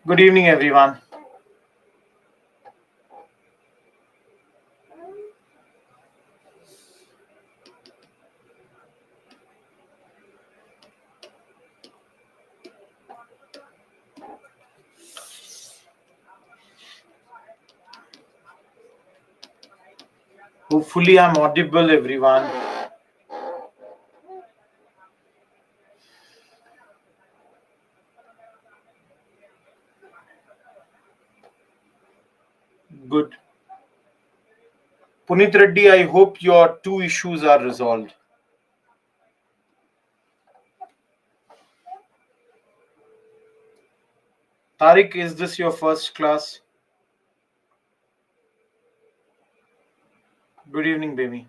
Good evening, everyone. Hopefully, I'm audible, everyone. Good. Punit Reddy, I hope your two issues are resolved. Tariq, is this your first class? Good evening, baby.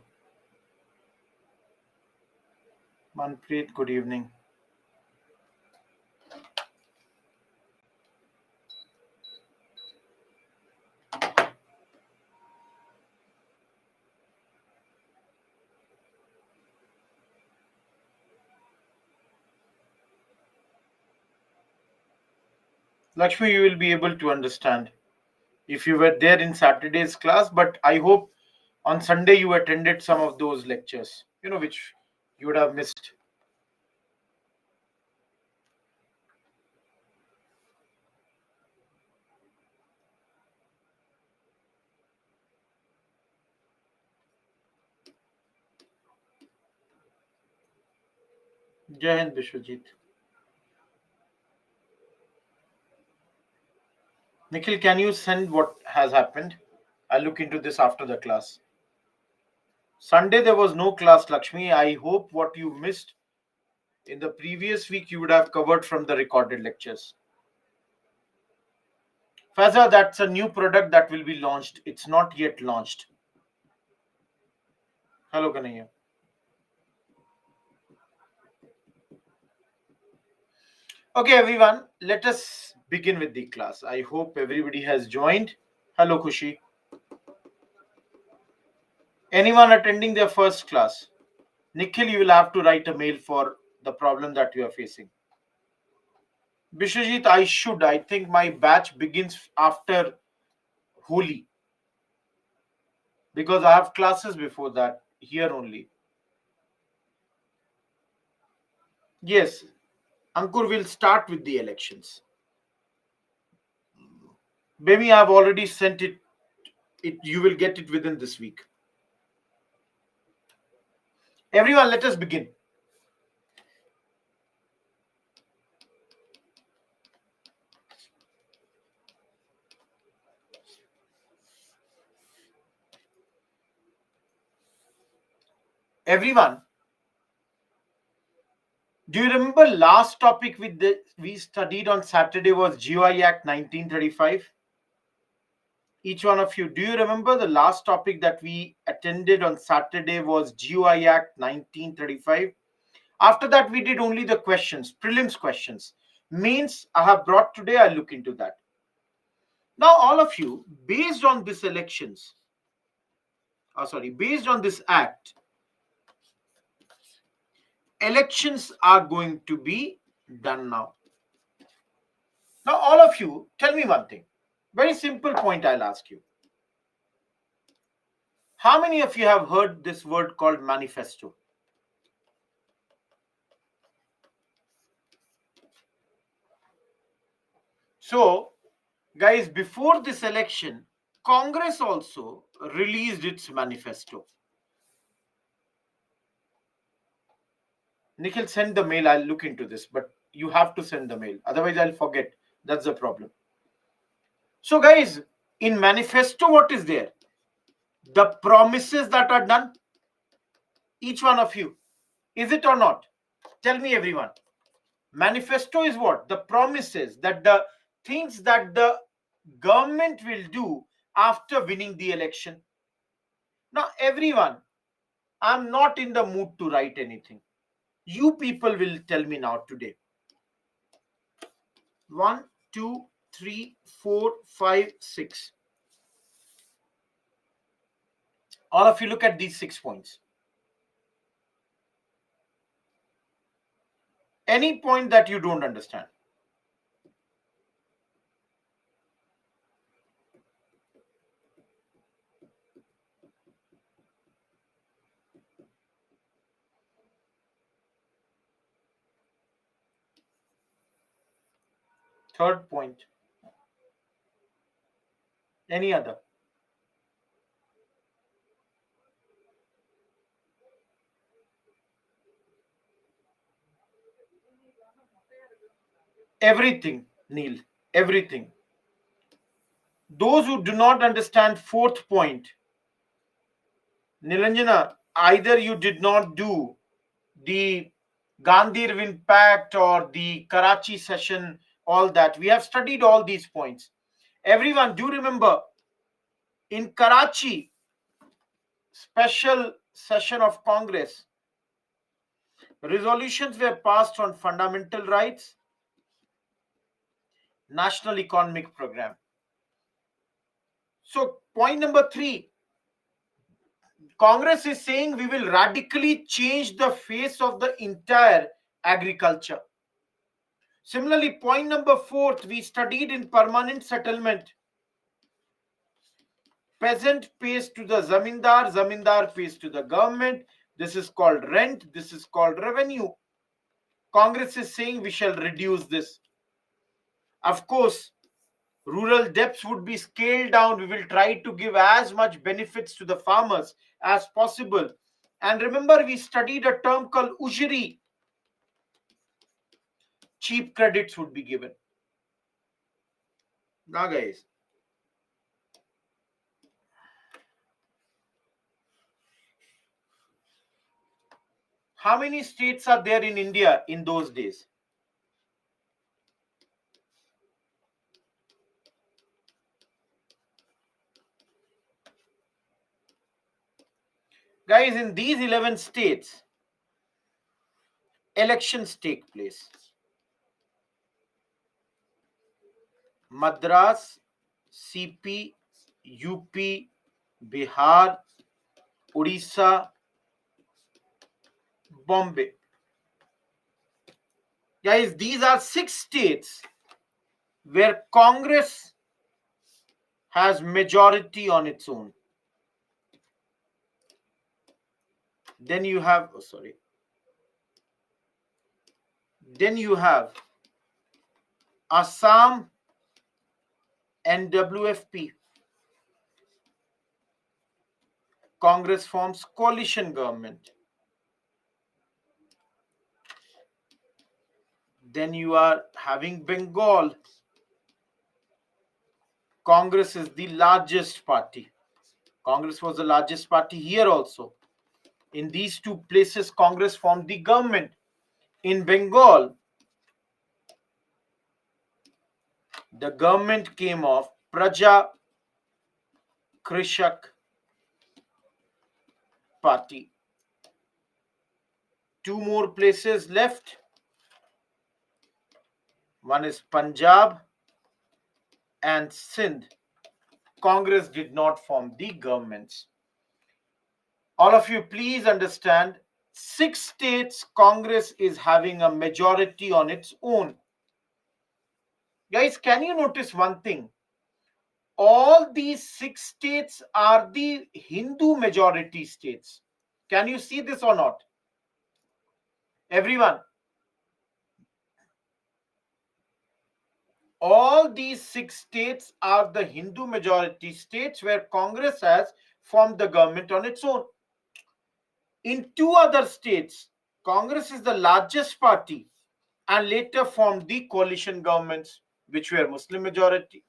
Manpreet, good evening. Lakshmi, you will be able to understand if you were there in Saturday's class, but I hope on Sunday you attended some of those lectures, which you would have missed. Jai Hind, Bishwajit. Nikhil, can you send what has happened? I'll look into this after the class. Sunday there was no class, Lakshmi. I hope what you missed in the previous week you would have covered from the recorded lectures. Faiza, that's a new product that will be launched. It's not yet launched. Hello, Kanaya. Okay, everyone, let us begin with the class. I hope everybody has joined. Hello, Kushi. Anyone attending their first class? Nikhil, you will have to write a mail for the problem that you are facing. Bishwajit, I think my batch begins after Holi because I have classes before that here only. Yes, Ankur will start with the elections. Maybe I've already sent it. You will get it within this week. Everyone, let us begin. Everyone, do you remember last topic we studied on Saturday was GOI Act 1935? Each one of you, do you remember the last topic that we attended on Saturday was GOI Act 1935? After that, we did only the questions, prelims questions. Means I have brought today, I'll look into that. Now, all of you, based on this based on this act, elections are going to be done now. Now, all of you, tell me one thing. Very simple point I'll ask you. How many of you have heard this word called manifesto? So, guys, before this election, Congress also released its manifesto. Nikhil, send the mail. I'll look into this, but you have to send the mail. Otherwise, I'll forget. That's the problem. So, guys, in manifesto, what is there? The promises that are done. Each one of you. Is it or not? Tell me, everyone. Manifesto is what? The promises that the things that the government will do after winning the election. Now, everyone, I'm not in the mood to write anything. You people will tell me now today. 1, 2, 3, 4, 5, 6. All of you look at these 6 points. Any point that you don't understand? Third point. Any other? Everything, Neil. Everything. Those who do not understand fourth point, Nilanjana, either you did not do the Gandhi Irwin Pact or the Karachi session, all that. We have studied all these points. Everyone, do remember in Karachi, special session of Congress, resolutions were passed on fundamental rights, national economic program. So, point number 3, Congress is saying we will radically change the face of the entire agriculture. Similarly, point number 4, we studied in permanent settlement. Peasant pays to the zamindar, zamindar pays to the government. This is called rent, this is called revenue. Congress is saying we shall reduce this. Of course, rural debts would be scaled down. We will try to give as much benefits to the farmers as possible. And remember, we studied a term called ujri. Cheap credits would be given. Now, guys, how many states are there in India in those days? Guys, in these 11 states, elections take place. Madras, CP, UP, Bihar, Odisha, Bombay. Guys, these are 6 states where Congress has majority on its own. Then you have, then you have Assam and WFP. Congress forms coalition government. Then you are having Bengal. Congress is the largest party. Congress was the largest party here also. In these two places, Congress formed the government. In Bengal, the government came of Praja Krishak Party. 2 more places left. One is Punjab and Sindh. Congress did not form the governments. All of you, please understand, 6 states Congress is having a majority on its own. Guys, can you notice one thing? All these 6 states are the Hindu majority states. Can you see this or not? Everyone. All these 6 states are the Hindu majority states where Congress has formed the government on its own. In 2 other states, Congress is the largest party and later formed the coalition governments, which were Muslim majority.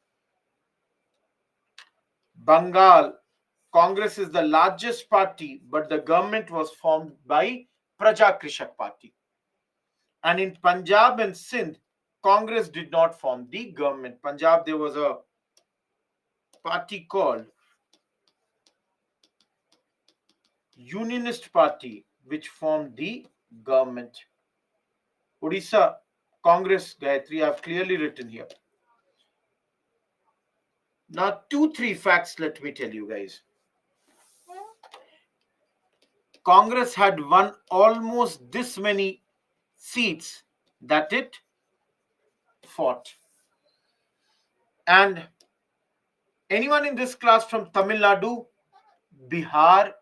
Bengal, Congress is the largest party, but the government was formed by Praja Krishak Party. And in Punjab and Sindh, Congress did not form the government. Punjab, there was a party called Unionist Party, which formed the government. Odisha, Congress, Gayatri, I have clearly written here. Now, 2-3 facts, let me tell you guys. Congress had won almost this many seats that it fought. And anyone in this class from Tamil Nadu, Bihar,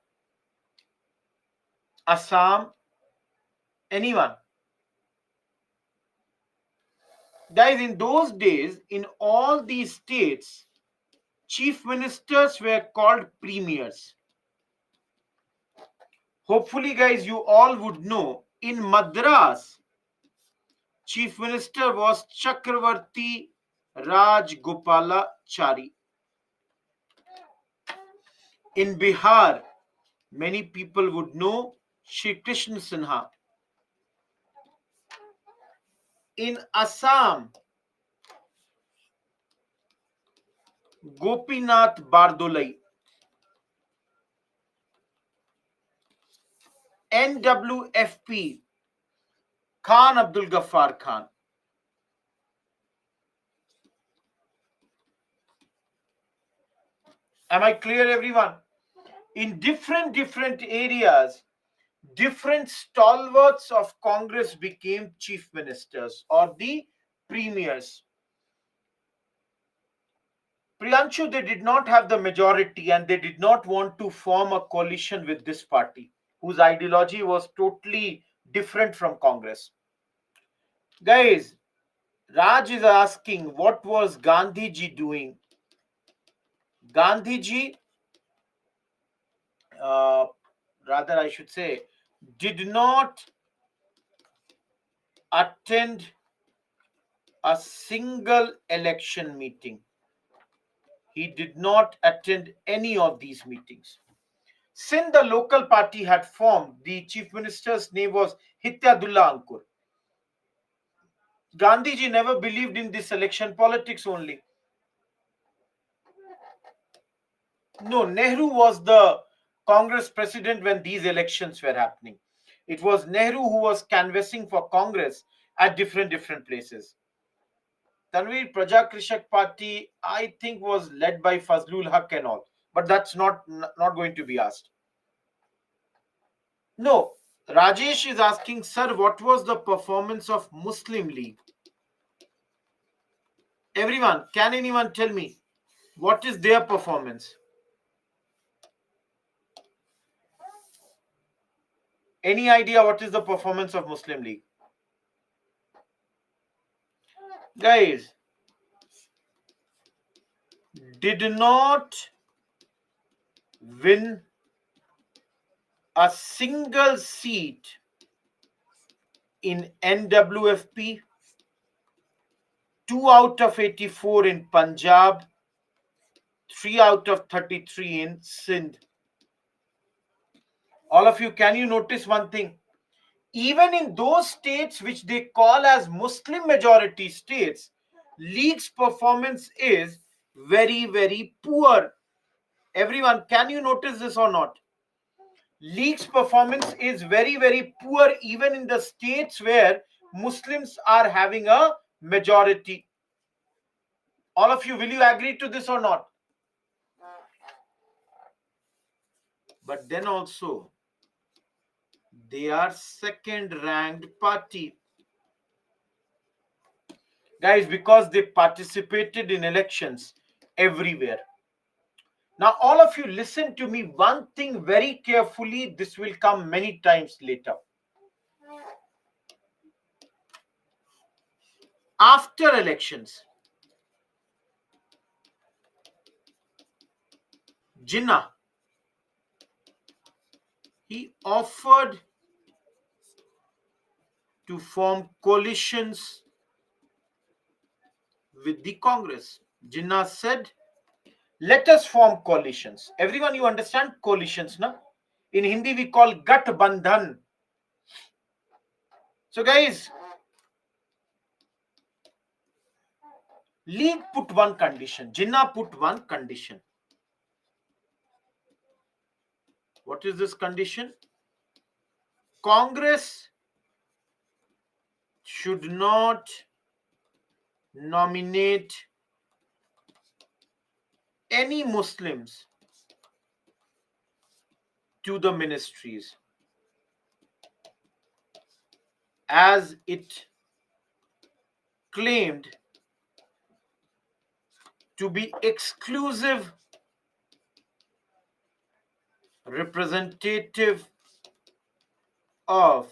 Assam, anyone? Guys, in those days, in all these states, chief ministers were called premiers. Hopefully, guys, you all would know in Madras, chief minister was Chakravarti Rajgopalachari. In Bihar, many people would know Shri Krishna Sinha. In Assam, Gopinath Bardolai. NWFP, Khan Abdul Ghaffar Khan. Am I clear, everyone? In different areas, different stalwarts of Congress became chief ministers or the premiers. Priyanshu, they did not have the majority and they did not want to form a coalition with this party, whose ideology was totally different from Congress. Guys, Raj is asking, what was Gandhiji doing? Gandhiji, rather I should say, did not attend a single election meeting. He did not attend any of these meetings. Since the local party had formed, the chief minister's name was Hityadullah Ankur. Gandhiji never believed in this election politics only. No, Nehru was the Congress president when these elections were happening. It was Nehru who was canvassing for Congress at different places. Tanveer Praja Krishak Party, I think, was led by Fazlul Haq and all, but that's not going to be asked. No, Rajesh is asking, sir, what was the performance of Muslim League? Everyone, can anyone tell me what is their performance? Any idea what is the performance of Muslim League? Guys, did not win a single seat in NWFP, 2 out of 84 in Punjab, 3 out of 33 in Sindh. All of you, can you notice one thing? Even in those states which they call as Muslim majority states, League's performance is very poor. Everyone, can you notice this or not? League's performance is very poor even in the states where Muslims are having a majority. All of you, will you agree to this or not? But then also, they are second ranked party. Guys, because they participated in elections everywhere. Now, all of you, listen to me one thing very carefully. This will come many times later. After elections, Jinnah, he offered to form coalitions with the Congress. Jinnah said, let us form coalitions. Everyone, you understand coalitions, na? In Hindi, we call Gat Bandhan. So, guys, League put one condition. Jinnah put one condition. What is this condition? Congress should not nominate any Muslims to the ministries, as it claimed to be exclusive representative of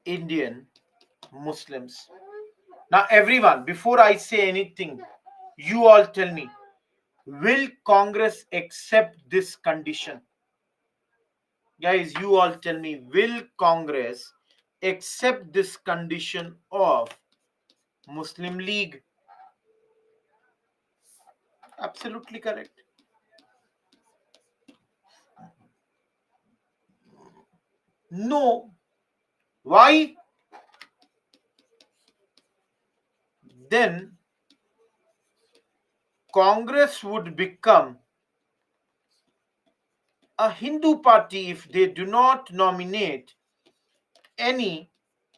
Indian Muslims. Now, everyone, before I say anything, you all tell me, will Congress accept this condition? Guys, you all tell me, will Congress accept this condition of Muslim League? Absolutely correct. No. Why? Then Congress would become a Hindu party if they do not nominate any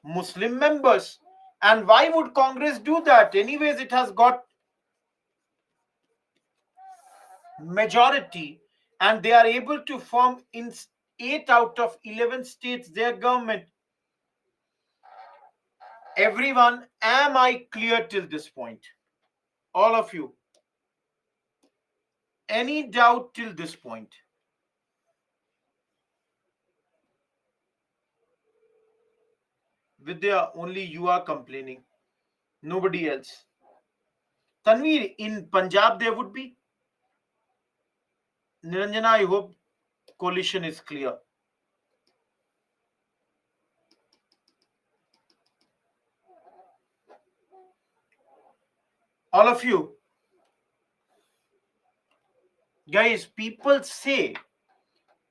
Muslim members. And why would Congress do that? Anyways, it has got majority and they are able to form in 8 out of 11 states their government. Everyone, am I clear till this point? All of you. Any doubt till this point? Vidya, only you are complaining. Nobody else. Tanveer, in Punjab there would be? Niranjana, I hope coalition is clear. All of you. Guys, people say,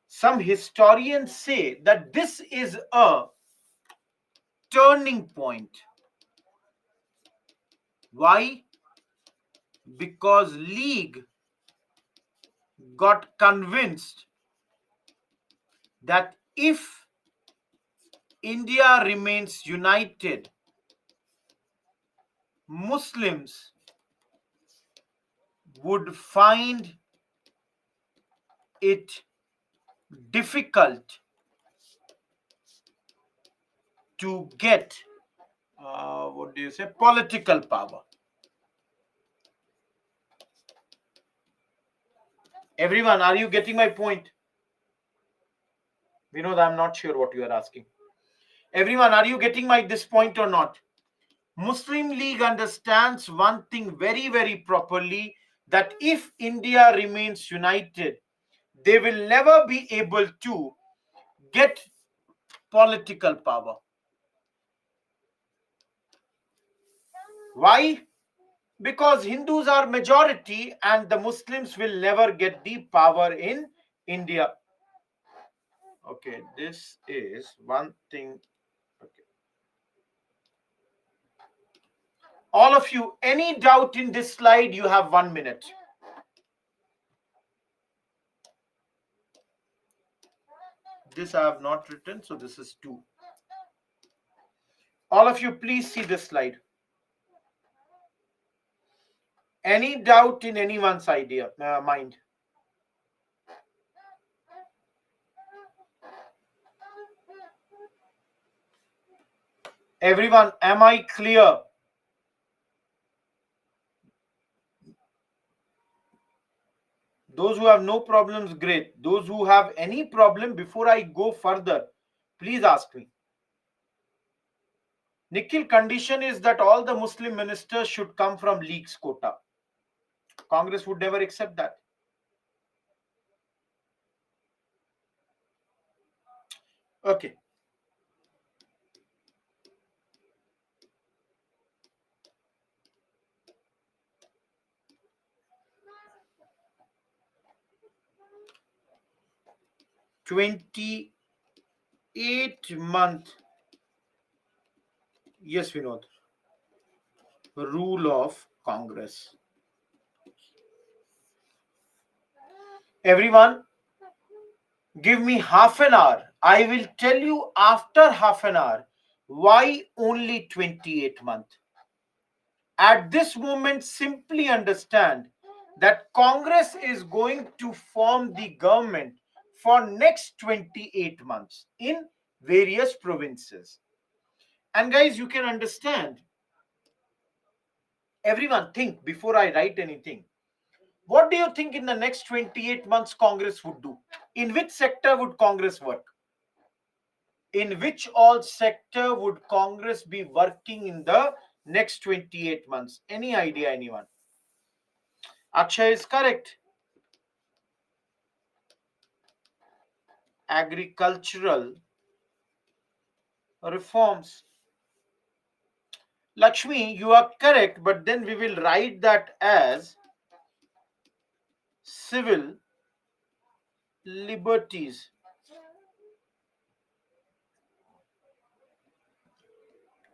some historians say that this is a turning point. Why? Because League got convinced that if India remains united, Muslims would find it difficult to get political power. Everyone, are you getting my point? Vinod, I'm not sure what you are asking. Everyone, are you getting this point or not? Muslim League understands one thing very, very properly, that if India remains united, they will never be able to get political power. Why? Because Hindus are majority and the Muslims will never get the power in India. Okay, this is one thing. Okay. All of you, any doubt in this slide, you have 1 minute. This I have not written, so this is 2. All of you, please see this slide. Any doubt in anyone's mind? Everyone, am I clear? Those who have no problems, great. Those who have any problem, before I go further, please ask me. Nikhil, condition is that all the Muslim ministers should come from League's quota. Congress would never accept that. Okay. $28 month. Yes, Vinod. Rule of Congress. Everyone, give me half an hour. I will tell you after half an hour why only 28 months. At this moment, simply understand that Congress is going to form the government for next 28 months in various provinces. And guys, you can understand. Everyone, think before I write anything. What do you think in the next 28 months Congress would do? In which sector would Congress work? In which all sector would Congress be working in the next 28 months? Any idea, anyone? Akshay is correct. Agricultural reforms. Lakshmi, you are correct, but then we will write that as civil liberties.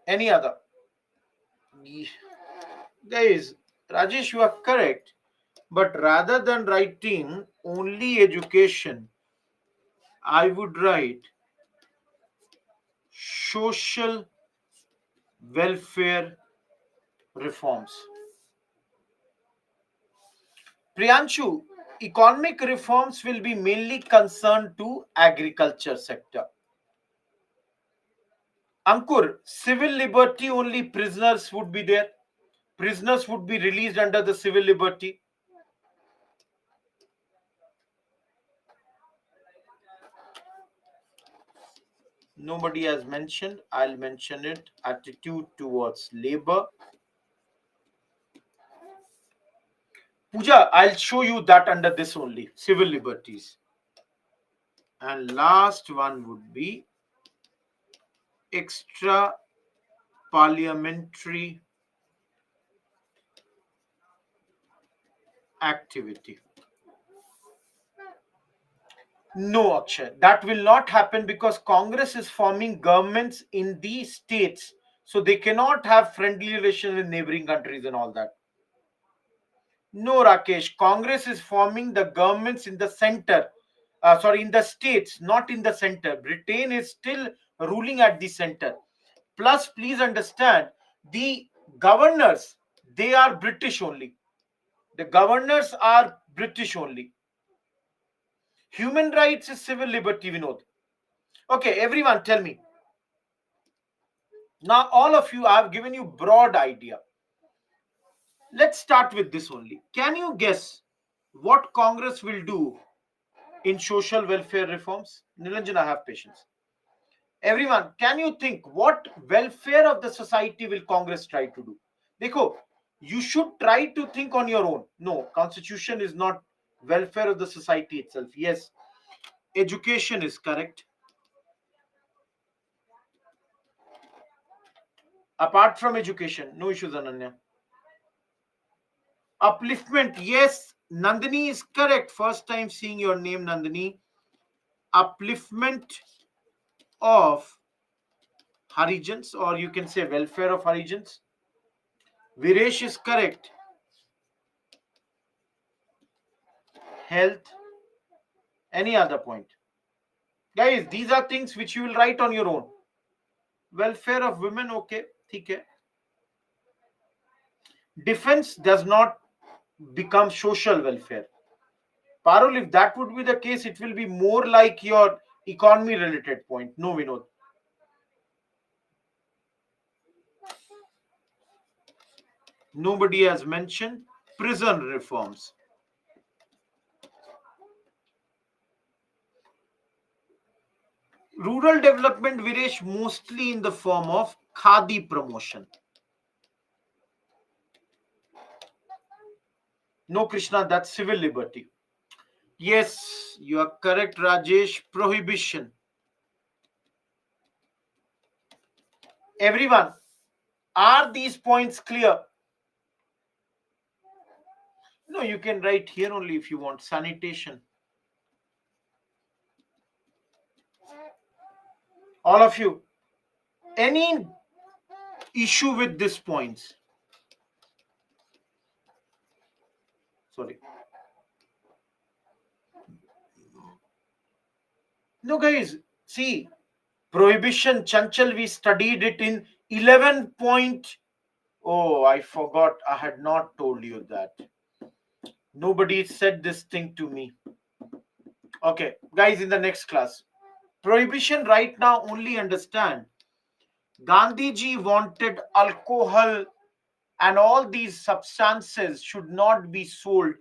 Any other? Guys, Rajesh, you are correct, but rather than writing only education, I would write social welfare reforms. Priyanshu, economic reforms will be mainly concerned to agriculture sector. Ankur, civil liberty only prisoners would be there. Prisoners would be released under the civil liberty. Nobody has mentioned. I'll mention it. Attitude towards labor. Pooja, I'll show you that under this only. Civil liberties. And last one would be extra parliamentary activity. No, Akshay, that will not happen because Congress is forming governments in the states. So they cannot have friendly relations with neighboring countries and all that. No, Rakesh, Congress is forming the governments in the center. Sorry, in the states, not in the center. Britain is still ruling at the center. Plus, please understand, the governors, they are British only. The governors are British only. Human rights is civil liberty, Vinod. Okay, everyone, tell me. Now, all of you, I have given you broad idea. Let's start with this only. Can you guess what Congress will do in social welfare reforms? Nilanjana, have patience. Everyone, can you think what welfare of the society will Congress try to do? Dekho, you should try to think on your own. No, constitution is not welfare of the society itself. Yes, education is correct. Apart from education, no issues, Ananya. Upliftment, yes, Nandini is correct. First time seeing your name, Nandini. Upliftment of Harijans, or you can say welfare of Harijans. Viresh is correct. Health. Any other point? Guys, these are things which you will write on your own. Welfare of women, okay, okay. Defense does not become social welfare. Parul, if that would be the case, it will be more like your economy related point. No, Vinod. Nobody has mentioned prison reforms. Rural development, Viresh, mostly in the form of khadi promotion. No, Krishna, that's civil liberty. Yes, you are correct, Rajesh. Prohibition. Everyone, are these points clear? No, you can write here only if you want. Sanitation. All of you. Any issue with these points? Sorry. No, guys, see, prohibition, Chanchal, we studied it in 11 point. Oh, I forgot. I had not told you that. Nobody said this thing to me. Okay, guys, in the next class. Prohibition right now, only understand. Gandhiji wanted alcohol and all these substances should not be sold.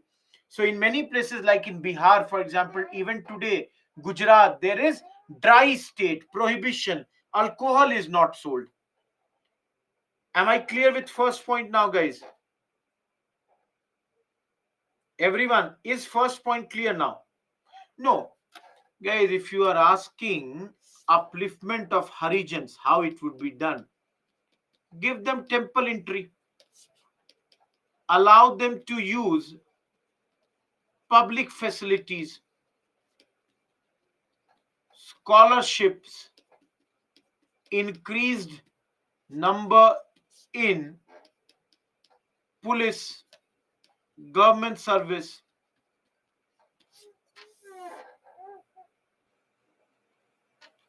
So in many places like in Bihar, for example, even today, Gujarat, there is dry state, prohibition, alcohol is not sold. Am I clear with first point now, guys? Everyone, is first point clear now? No. Guys, if you are asking upliftment of Harijans, how it would be done, give them temple entry, allow them to use public facilities, scholarships, increased number in police, government service.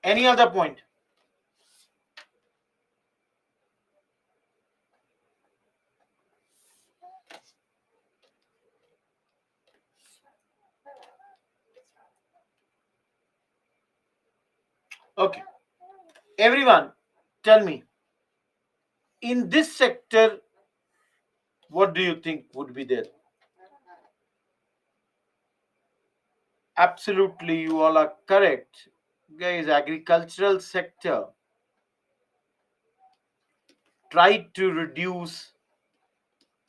Any other point? Okay. Everyone, tell me, in this sector, what do you think would be there? Absolutely, you all are correct. Guys, agricultural sector tried to reduce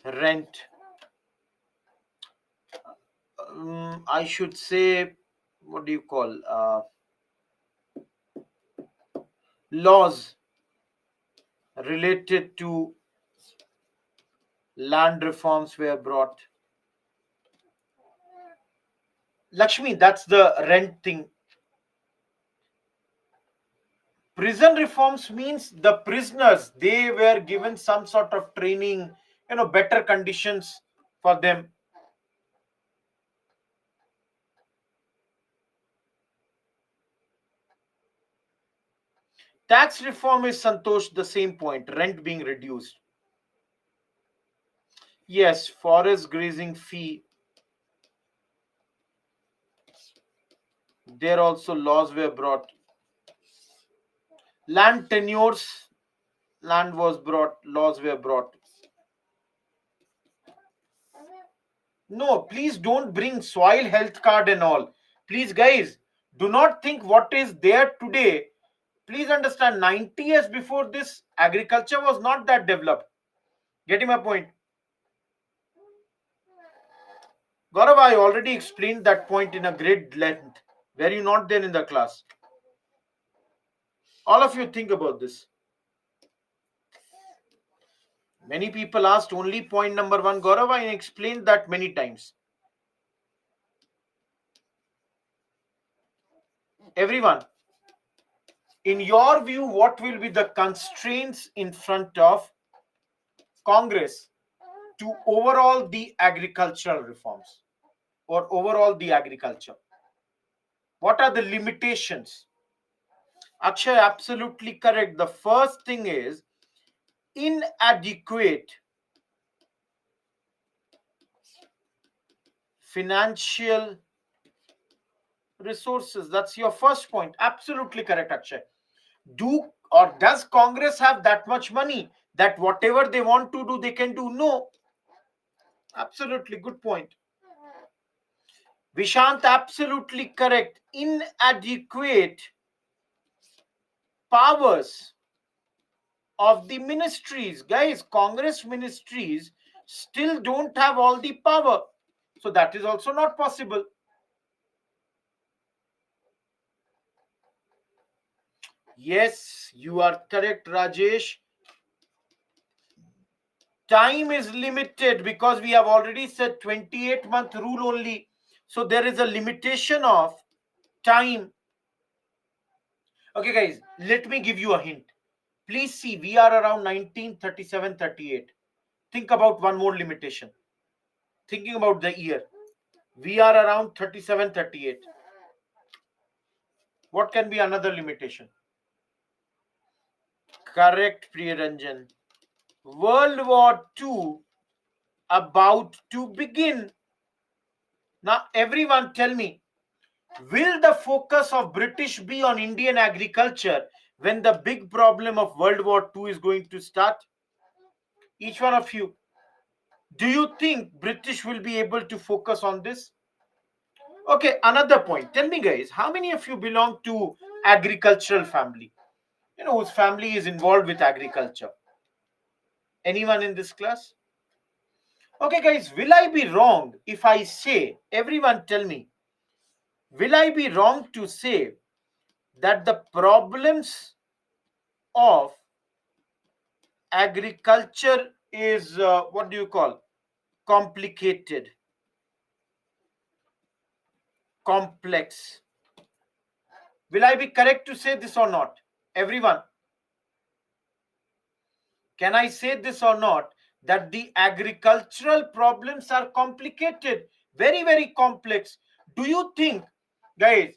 rent. I should say, what do you call, laws related to land reforms were brought. Lakshmi, that's the rent thing. Prison reforms means the prisoners, they were given some sort of training, better conditions for them. Tax reform is, Santosh, the same point, rent being reduced. Yes, forest grazing fee. There also laws were brought. Land tenures, land was brought, laws were brought. No, please don't bring soil health card and all. Please, guys, do not think what is there today. Please understand, 90 years before this, agriculture was not that developed. Getting my point? Gaurav, I already explained that point in a great length. Were you not there in the class? All of you think about this. Many people asked only point number 1. Gaurav, I explained that many times. Everyone, in your view, what will be the constraints in front of Congress to overall the agricultural reforms or overall the agriculture? What are the limitations? Akshay, absolutely correct. The first thing is inadequate financial resources. That's your first point. Absolutely correct, Akshay. Does Congress have that much money that whatever they want to do, they can do? No. Absolutely good point. Vishant, absolutely correct. Inadequate powers of the ministries. Guys, Congress ministries still don't have all the power. So that is also not possible. Yes, you are correct, Rajesh. Time is limited because we have already said 28-month rule only. So there is a limitation of time. Okay, guys, let me give you a hint. Please see, we are around 1937-38. Think about one more limitation. Thinking about the year. We are around 37-38. What can be another limitation? Correct, Priyaranjan. World War II about to begin. Now, everyone tell me, will the focus of British be on Indian agriculture when the big problem of World War II is going to start? Each one of you, do you think British will be able to focus on this? Okay, another point. Tell me, guys, how many of you belong to agricultural family, whose family is involved with agriculture. Anyone in this class? Okay, guys, will I be wrong if I say, everyone tell me, will I be wrong to say that the problems of agriculture is, what do you call, complicated, complex? Will I be correct to say this or not? Everyone, can I say this or not? That the agricultural problems are complicated, very, very complex. Do you think, guys,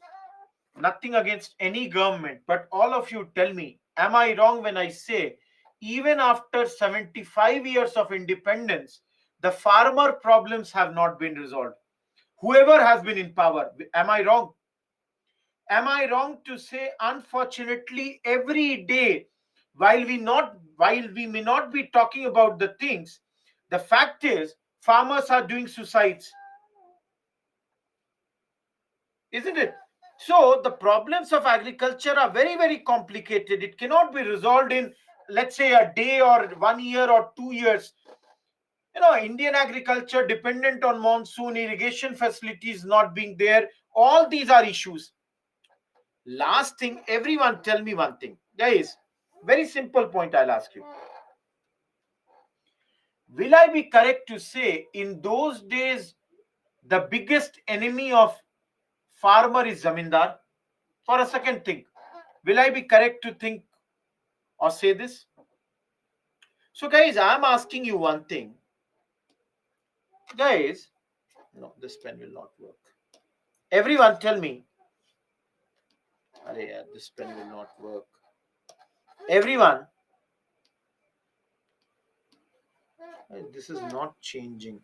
nothing against any government, but all of you tell me, am I wrong when I say, even after 75 years of independence, the farmer problems have not been resolved? Whoever has been in power, am I wrong? Am I wrong to say, unfortunately, every day, while we may not be talking about the things, the fact is farmers are doing suicides, isn't it? So the problems of agriculture are very, very complicated. It cannot be resolved in, let's say, a day or 1 year or 2 years. Indian agriculture dependent on monsoon, irrigation facilities not being there. All these are issues. Last thing, everyone tell me one thing. Guys, very simple point I'll ask you. Will I be correct to say in those days the biggest enemy of farmer is zamindar? For a second, think. Will I be correct to think or say this? So, guys, I'm asking you one thing. Guys, no, this pen will not work. Everyone tell me. Yeah, this pen will not work. Everyone, this is not changing.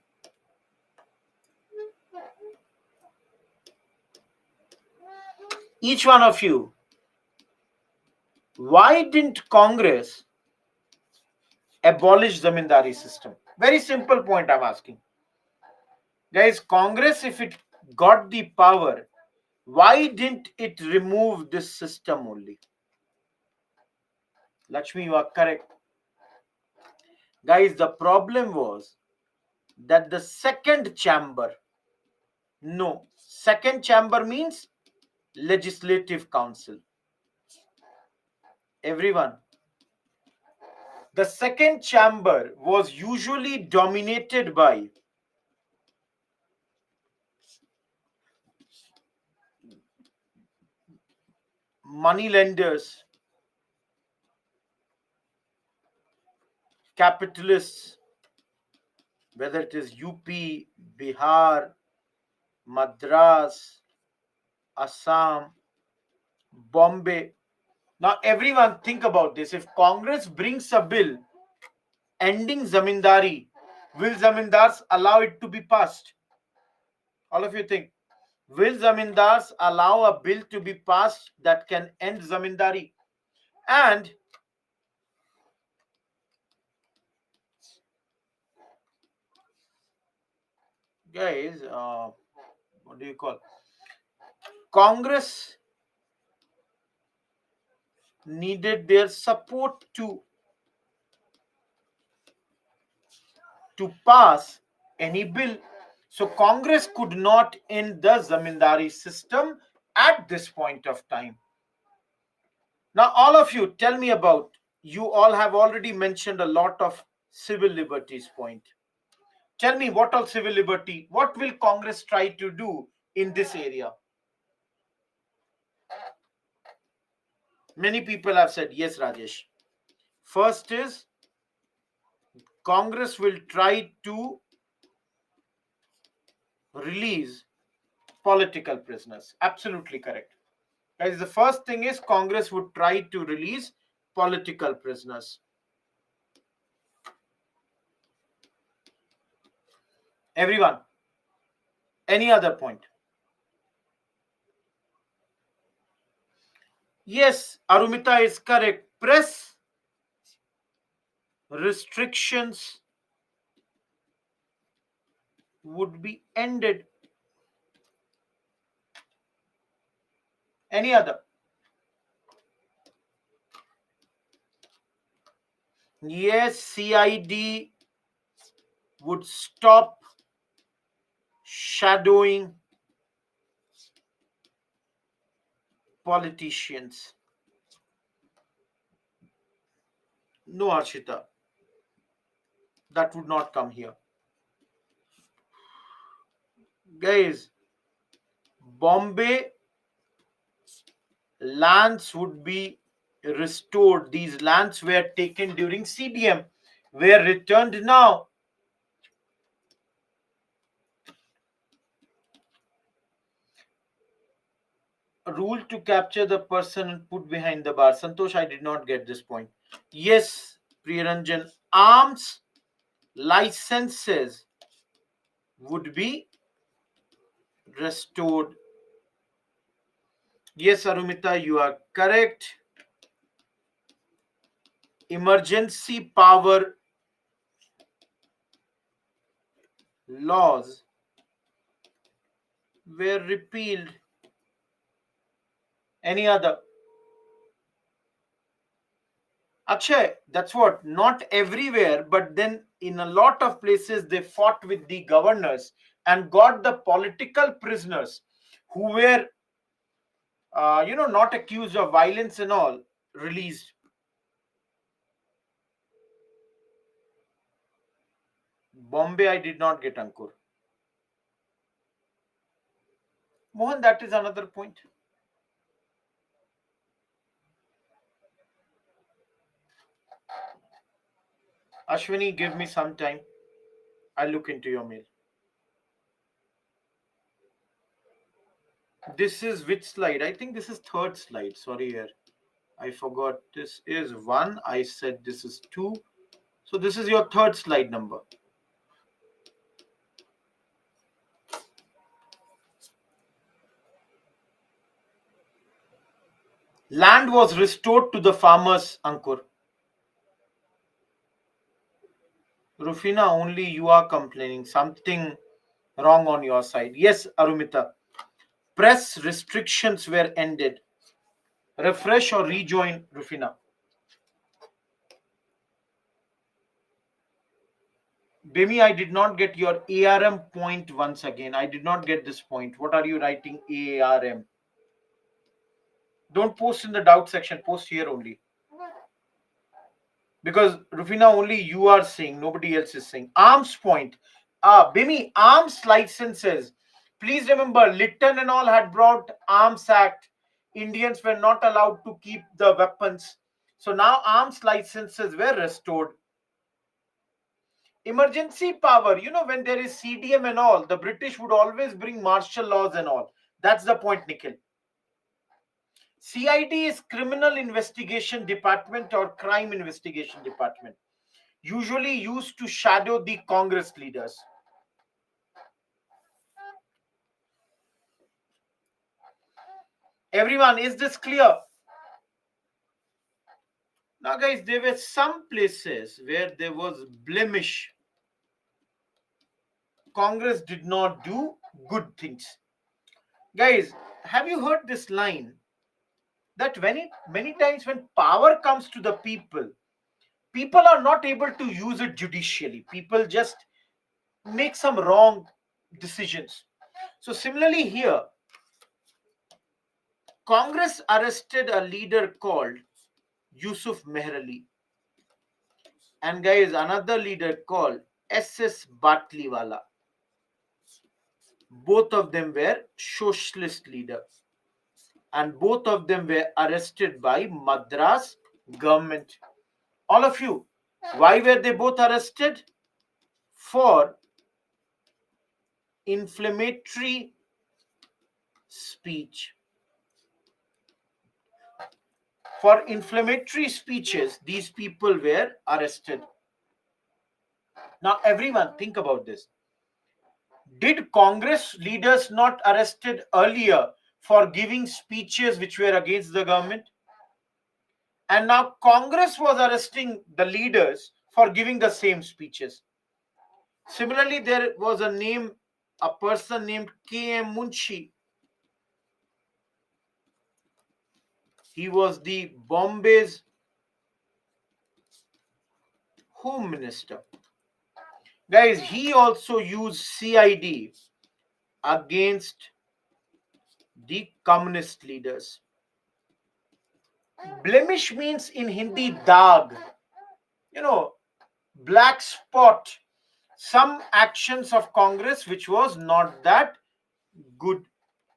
Each one of you, why didn't Congress abolish zamindari system? Very simple point I'm asking. Guys, Congress, if it got the power, why didn't it remove this system only? Lakshmi, you are correct. Guys, the problem was that the second chamber means legislative council. Everyone, the second chamber was usually dominated by money lenders, capitalists, whether it is UP, Bihar, Madras, Assam, Bombay. Now, everyone think about this. If Congress brings a bill ending zamindari, will zamindars allow it to be passed? All of you think. Will zamindars allow a bill to be passed that can end zamindari? And guys, what do you call? Congress needed their support to pass any bill. So Congress could not end the zamindari system at this point of time. Now, all of you, tell me about, you all have already mentioned a lot of civil liberties point. Tell me, what all civil liberty, what will Congress try to do in this area? Many people have said, yes, Rajesh. First is, Congress will try to release political prisoners. Absolutely correct. Guys, the first thing is Congress would try to release political prisoners. Everyone, any other point? Yes, Arumita is correct. Press restrictions would be ended. Any other? Yes, CID would stop shadowing politicians. No, Arshita, that would not come here. Guys, Bombay lands would be restored. These lands were taken during CDM, were returned now. A rule to capture the person and put behind the bar. Santosh, I did not get this point. Yes, Priyaranjan, arms licenses would be restored. Yes, Arumita, you are correct. Emergency power laws were repealed. Any other? Akshay, that's what, not everywhere, but then in a lot of places they fought with the governors and got the political prisoners who were, not accused of violence and all, released. Bombay, I did not get Ankur. Mohan, that is another point. Ashwini, give me some time. I'll look into your mail. This is which slide? I think this is third slide. Sorry here. I forgot. This is one. I said this is two. So this is your third slide number. Land was restored to the farmers, Ankur. Rufina, only you are complaining. Something wrong on your side. Yes, Arumita. Press restrictions were ended. Refresh or rejoin, Rufina. Bemi, I did not get your ARM point once again. I did not get this point. What are you writing ARM? Don't post in the doubt section. Post here only. Because Rufina, only you are saying, nobody else is saying. Arms point. Bimi, arms licenses. Please remember, Lytton and all had brought Arms Act. Indians were not allowed to keep the weapons. So now arms licenses were restored. Emergency power, when there is CDM and all, the British would always bring martial laws and all. That's the point, Nikhil. CID is Criminal Investigation Department or Crime Investigation Department, usually used to shadow the Congress leaders. Everyone, is this clear? Now, guys, there were some places where there was blemish. Congress did not do good things. Guys, have you heard this line? That many times when power comes to the people are not able to use it judicially. People just make some wrong decisions. So similarly here, Congress arrested a leader called Yusuf Mehrali, and guys, another leader called SS Batliwala. Both of them were socialist leaders, and both of them were arrested by Madras government. All of you, why were they both arrested? For inflammatory speech. For inflammatory speeches, these people were arrested. Now, everyone, think about this. Did Congress leaders not arrested earlier for giving speeches which were against the government? And now Congress was arresting the leaders for giving the same speeches. Similarly, there was a person named K.M. Munshi. He was the Bombay's Home Minister. Guys, he also used CID against the communist leaders. Blemish means in Hindi dag, black spot, some actions of Congress which was not that good,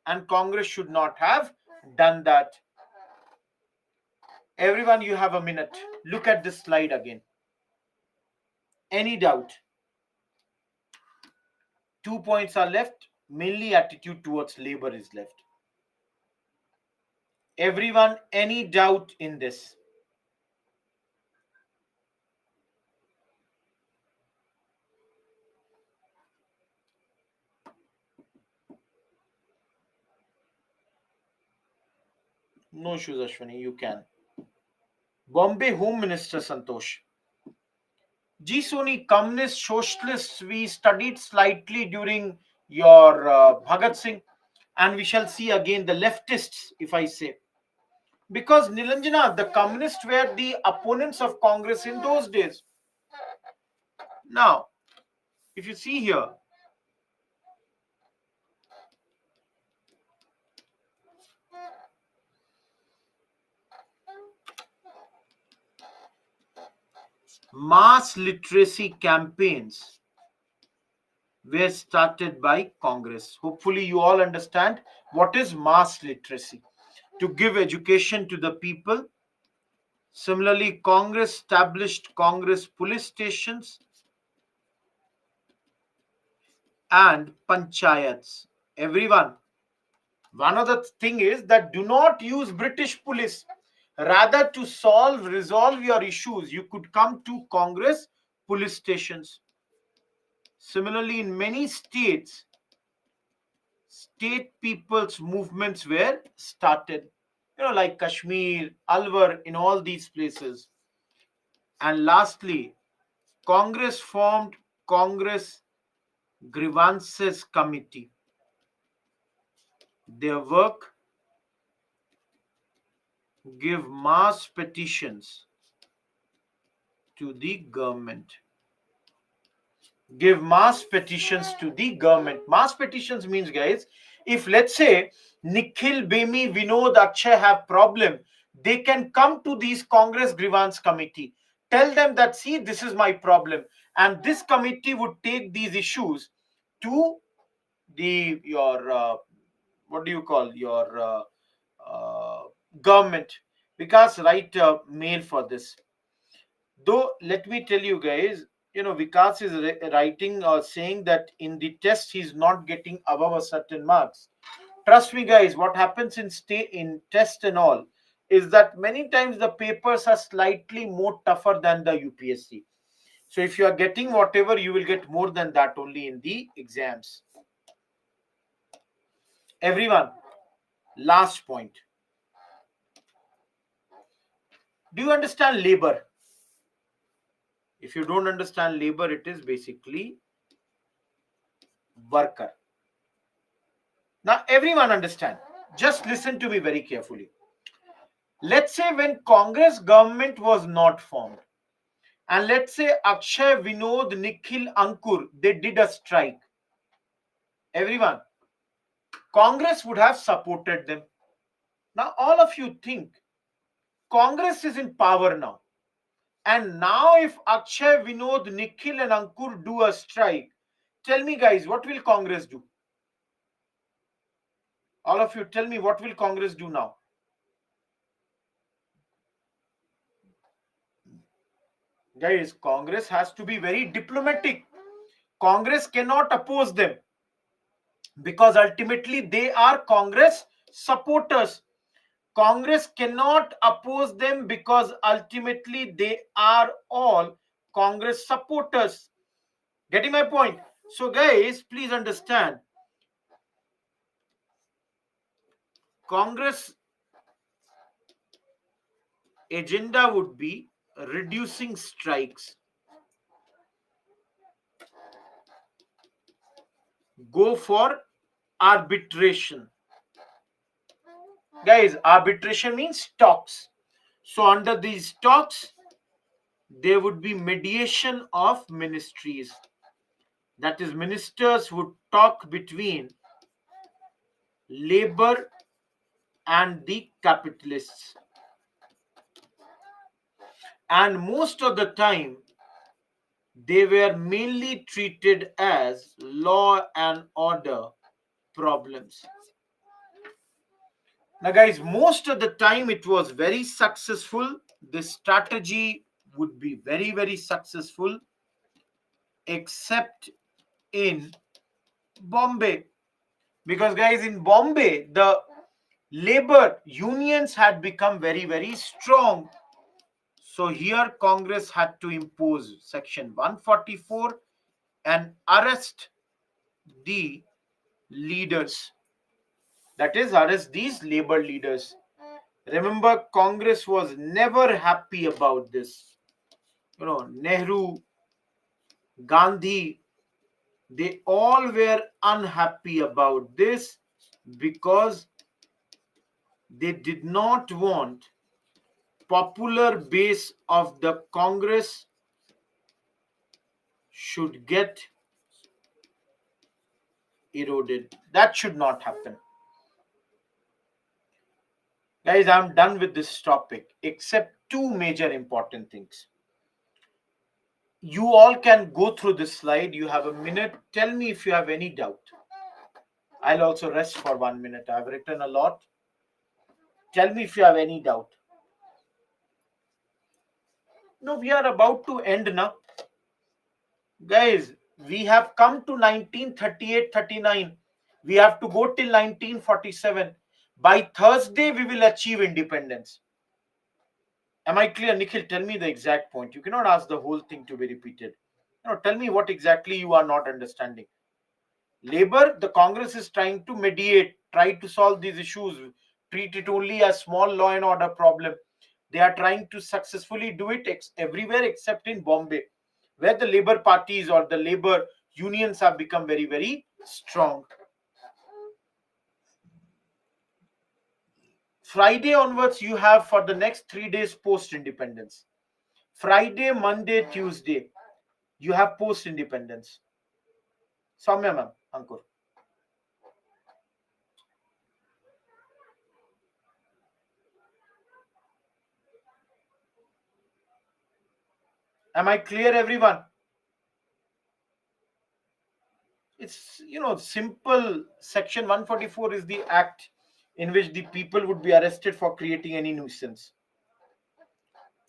and Congress should not have done that. Everyone, you have a minute. Look at this slide again. Any doubt? 2 points are left. Mainly attitude towards labor is left. Everyone, any doubt in this? No issues, Ashwani, you can. Bombay Home Minister Santosh. Ji Soni, communist socialists, we studied slightly during your Bhagat Singh, and we shall see again the leftists, if I say. Because Nilanjana, the communists were the opponents of Congress in those days. Now, if you see here, mass literacy campaigns were started by Congress. Hopefully, you all understand what is mass literacy. To give education to the people. Similarly, Congress established Congress police stations and panchayats. Everyone, one of the thing is that do not use British police. Rather, to resolve your issues, you could come to Congress police stations. Similarly, in many states, state people's movements were started. Like Kashmir, Alwar, in all these places. And lastly, Congress formed Congress Grievances Committee. Their work: give mass petitions to the government. Give mass petitions to the government. Mass petitions means, guys, if let's say Nikhil, Bemi, Vinod, Akshay have problem, they can come to these Congress Grievance Committee. Tell them that, see, this is my problem. And this committee would take these issues to your what do you call your government. Vikas write mail for this. Though let me tell you guys, Vikas is writing or saying that in the test he's not getting above a certain marks. Trust me, guys, what happens in test and all is that many times the papers are slightly more tougher than the UPSC. So if you are getting whatever, you will get more than that only in the exams. Everyone, last point. Do you understand labor? If you don't understand labor, it is basically worker. Now, everyone understand. Just listen to me very carefully. Let's say when Congress government was not formed, and let's say Akshay, Vinod, Nikhil, Ankur, they did a strike. Everyone, Congress would have supported them. Now, all of you think Congress is in power now. And now if Akshay, Vinod, Nikhil and Ankur do a strike, tell me, guys, what will Congress do? All of you, tell me, what will Congress do now? Guys, Congress has to be very diplomatic. Congress cannot oppose them because ultimately they are Congress supporters. Congress cannot oppose them because ultimately they are all Congress supporters. Getting my point? So, guys, please understand. Congress agenda would be reducing strikes, go for arbitration. Guys, arbitration means talks. So under these talks, there would be mediation of ministries. That is, ministers would talk between labor and the capitalists. And most of the time, they were mainly treated as law and order problems. Now, guys, most of the time it was very successful. This strategy would be very, very successful, except in Bombay. Because, guys, in Bombay, the labor unions had become very, very strong. So here Congress had to impose Section 144 and arrest the leaders. That is, arrest these labor leaders. Remember, Congress was never happy about this. Nehru, Gandhi, they all were unhappy about this because they did not want popular base of the Congress should get eroded. That should not happen. Guys, I'm done with this topic, except two major important things. You all can go through this slide. You have a minute. Tell me if you have any doubt. I'll also rest for 1 minute. I've written a lot. Tell me if you have any doubt. No, we are about to end now. Guys, we have come to 1938-39. We have to go till 1947. By Thursday, we will achieve independence. Am I clear? Nikhil, tell me the exact point. You cannot ask the whole thing to be repeated. Tell me what exactly you are not understanding. Labor, the Congress is trying to mediate, try to solve these issues, treat it only as small law and order problem. They are trying to successfully do it everywhere except in Bombay, where the labor parties or the labor unions have become very, very strong. Friday onwards, you have for the next 3 days post-independence. Friday, Monday, Tuesday, you have post-independence. Soumya ma'am, Ankur. Am I clear, everyone? It's, simple. Section 144 is the act in which the people would be arrested for creating any nuisance.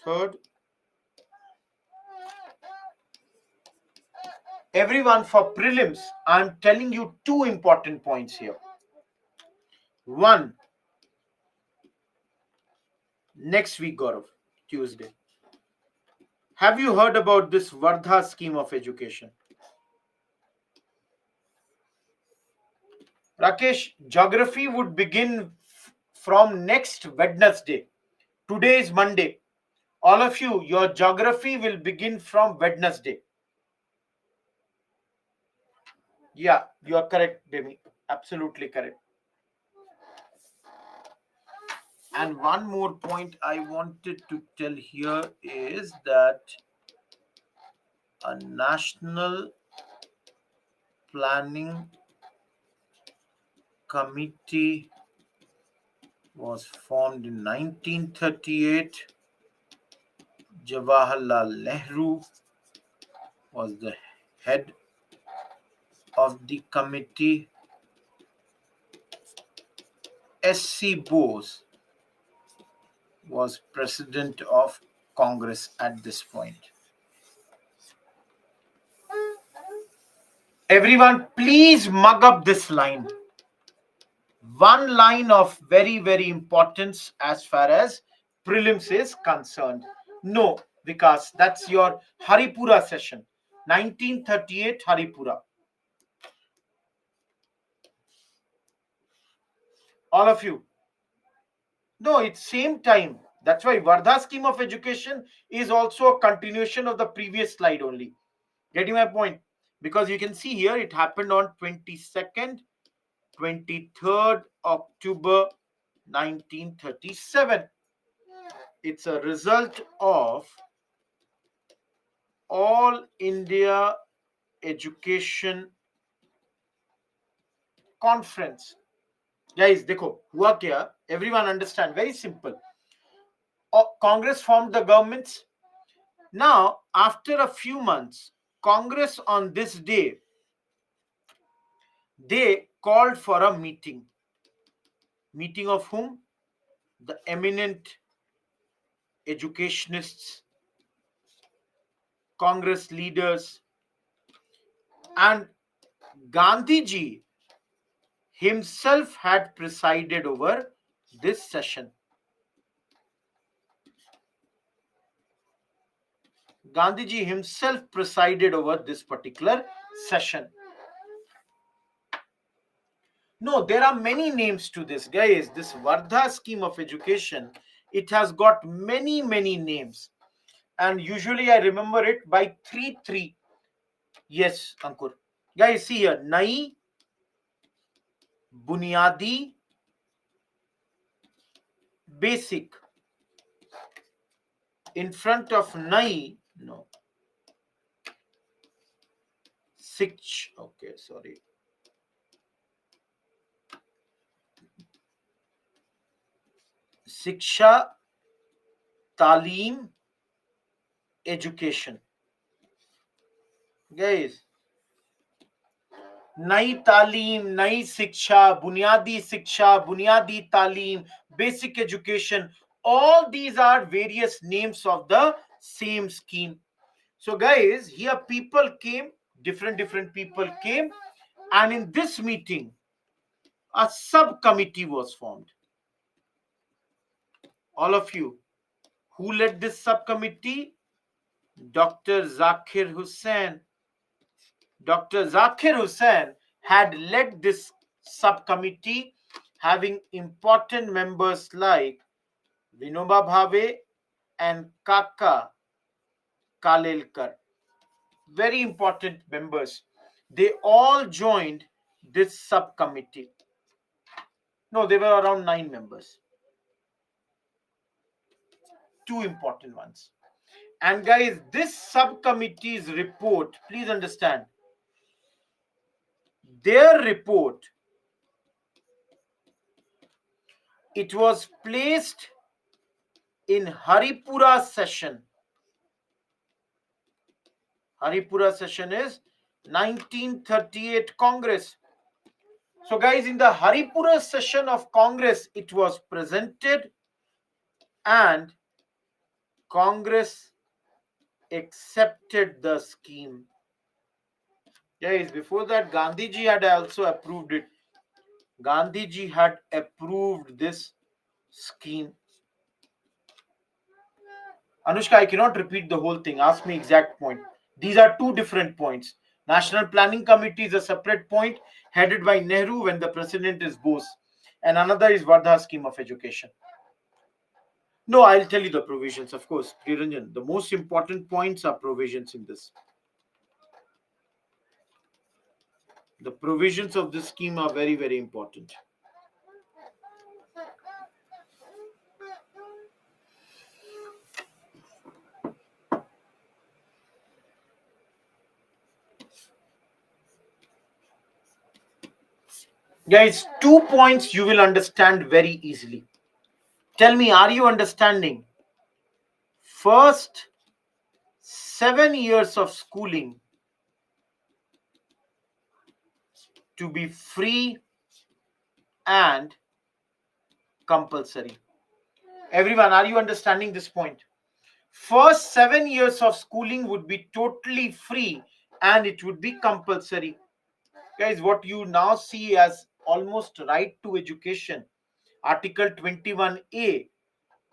Third, everyone, for prelims, I'm telling you two important points here. One, next week, Gaurav, Tuesday. Have you heard about this Vardha scheme of education? Rakesh, geography would begin from next Wednesday. Today is Monday. All of you, your geography will begin from Wednesday. Yeah, you are correct, Demi. Absolutely correct. And one more point I wanted to tell here is that a national planning committee was formed in 1938. Jawaharlal Nehru was the head of the committee. S.C. Bose was president of Congress at this point. Everyone, please mug up this line. One line of very, very importance as far as prelims is concerned. No, Vikas, that's your Haripura session. 1938 Haripura. All of you. No, it's same time. That's why Vardha scheme of education is also a continuation of the previous slide only. Getting my point? Because you can see here it happened on 22nd, 23rd October 1937. It's a result of All India Education Conference. Guys, देखो हुआ क्या? Everyone understand? Very simple. Congress formed the governments. Now, after a few months, Congress on this day, they called for a meeting. Meeting of whom? The eminent educationists, Congress leaders, and Gandhiji himself had presided over this session. Gandhiji himself presided over this particular session. No, there are many names to this, guys. This Vardha scheme of education, it has got many names. And usually I remember it by 3. Yes, Ankur. Guys, see here. Nai, Bunyadi, Basic. In front of Nai, no. Okay, sorry. Shiksha, Talim, Education. Guys, नई तालीम, नई शिक्षा, बुनियादी तालीम, basic education, all these are various names of the same scheme. So guys, here people came, different people came, and in this meeting a subcommittee was formed. All of you, who led this subcommittee? Dr. Zakir Hussain. Dr. Zakir Hussain had led this subcommittee, having important members like Vinoba Bhave and Kaka Kalelkar. Very important members. They all joined this subcommittee. No, they were around 9 members. 2 important ones. And guys, this subcommittee's report, please understand, their report, it was placed in Haripura session. Haripura session is 1938 Congress. So guys, in the Haripura session of Congress, it was presented and Congress accepted the scheme. Guys, before that, Gandhiji had also approved it. Gandhiji had approved this scheme. Anushka, I cannot repeat the whole thing. Ask me exact point. These are 2 different points. National Planning Committee is a separate point headed by Nehru when the president is Bose. And another is Vardha scheme of education. No, I'll tell you the provisions, of course. Niranjan, the most important points are provisions in this. The provisions of this scheme are very important. Guys, 2 points you will understand very easily. Tell me, are you understanding? First 7 years of schooling to be free and compulsory. Everyone, are you understanding this point? First 7 years of schooling would be totally free and it would be compulsory. Guys, what you now see as almost right to education, Article 21A,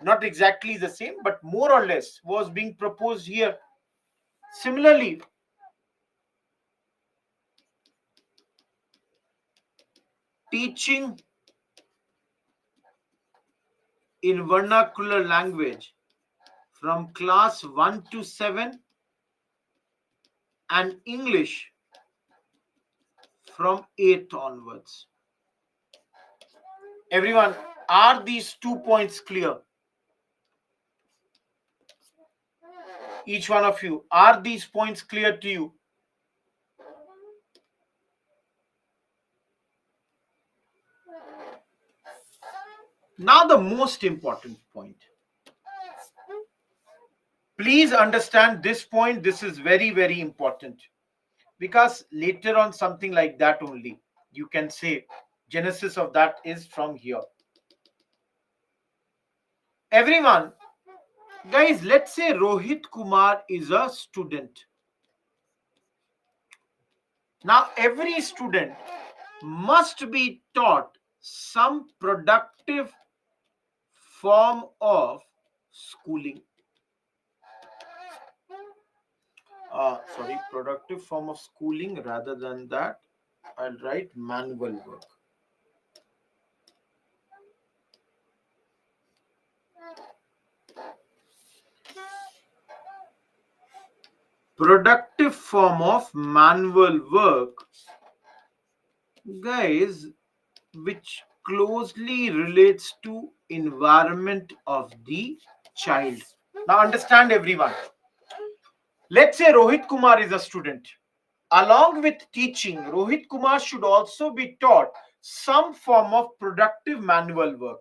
not exactly the same, but more or less was being proposed here. Similarly, teaching in vernacular language from class 1 to 7 and English from 8th onwards. Everyone, are these 2 points clear? Each one of you, are these points clear to you? Now the most important point. Please understand this point. This is very, very important, because later on something like that only you can say genesis of that is from here. Everyone, guys, let's say Rohit Kumar is a student. Now every student must be taught some productive form of schooling. Productive form of schooling. Rather than that, I'll write manual work. Productive form of manual work, guys, which closely relates to environment of the child. Now understand, everyone. Let's say Rohit Kumar is a student. Along with teaching, Rohit Kumar should also be taught some form of productive manual work.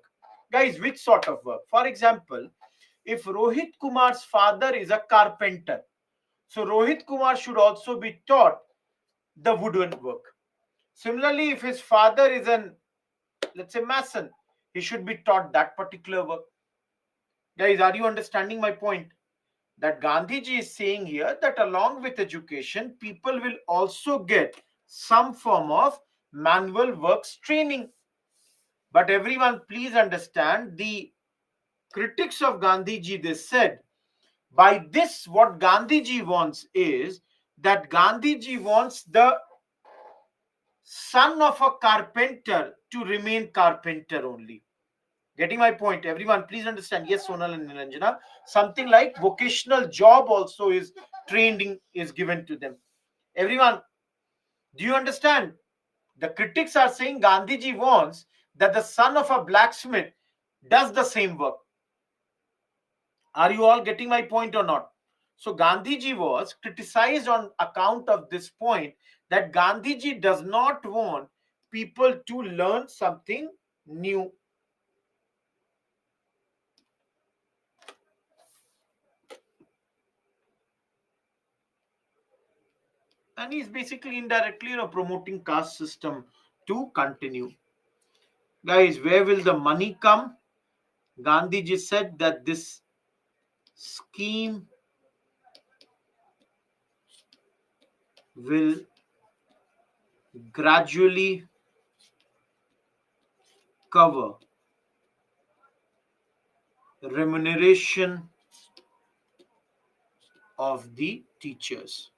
Guys, which sort of work? For example, if Rohit Kumar's father is a carpenter, so Rohit Kumar should also be taught the woodwork work. Similarly, if his father is an, let's say, mason, he should be taught that particular work. Guys, are you understanding my point? That Gandhiji is saying here that along with education, people will also get some form of manual works training. But everyone, please understand, the critics of Gandhiji, they said, by this, what Gandhiji wants is that Gandhiji wants the son of a carpenter to remain carpenter only. Getting my point? Everyone, please understand. Yes, Sonal and Nilanjana, something like vocational job also is training is given to them. Everyone, do you understand? The critics are saying Gandhiji wants that the son of a blacksmith does the same work. Are you all getting my point or not? So Gandhiji was criticized on account of this point, that Gandhiji does not want people to learn something new. And he's basically indirectly, promoting caste system to continue. Guys, where will the money come? Gandhiji said that this scheme will gradually cover remuneration of the teachers.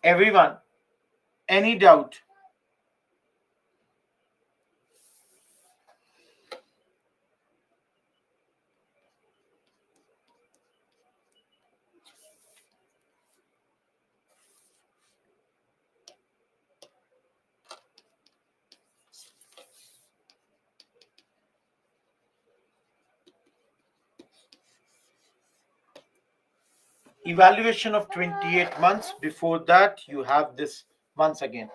Everyone, any doubt? Evaluation of 28 months. Before that, you have this once again.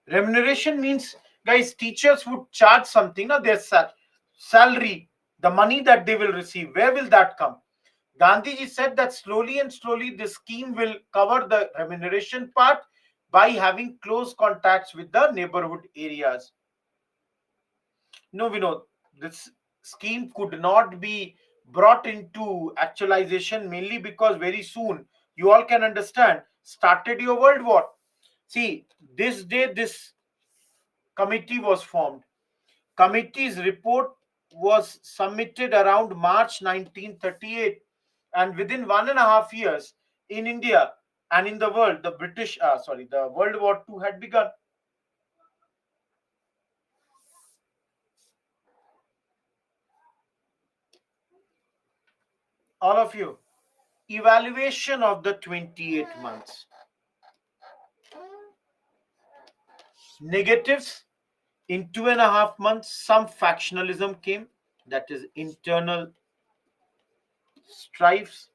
Remuneration means, guys, teachers would charge something, their salary, the money that they will receive. Where will that come? Gandhiji said that slowly and slowly this scheme will cover the remuneration part by having close contacts with the neighborhood areas. No, Vinod, this scheme could not be brought into actualization mainly because very soon, you all can understand, started your World War. See, this day, this committee was formed. Committee's report was submitted around March 1938, and within 1.5 years in India and in the world, the World War II had begun. All of you, evaluation of the 28 months. Negatives, In 2.5 months, some factionalism came, that is internal strifes.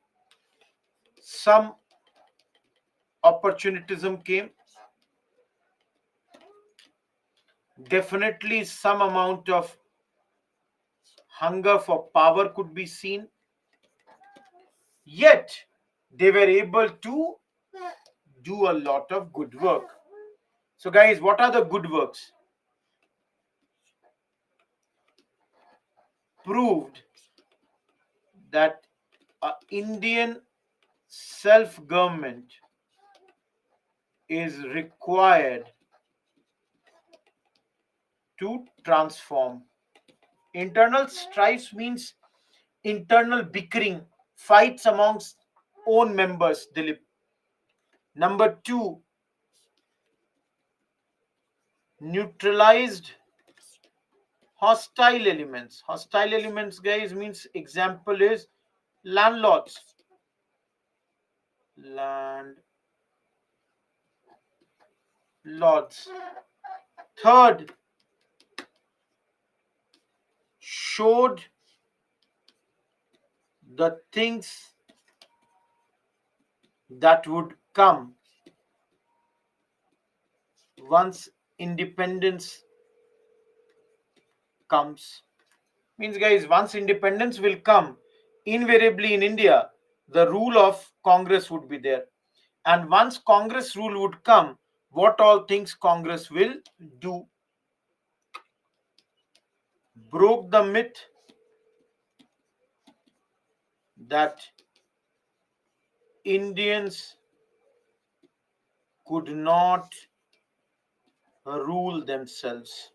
Some opportunism came. Definitely some amount of hunger for power could be seen. Yet they were able to do a lot of good work. So guys, what are the good works? Proved that Indian self-government is required to transform. Internal strife means internal bickering, fights amongst own members, Dilip. Number two, neutralized hostile elements. Hostile elements, guys, means example is landlords. Landlords. Third, showed the things that would come once independence comes. Means, guys, once independence will come, invariably in India, the rule of Congress would be there. And once Congress rule would come, what all things Congress will do? Broke the myth that Indians could not rule themselves.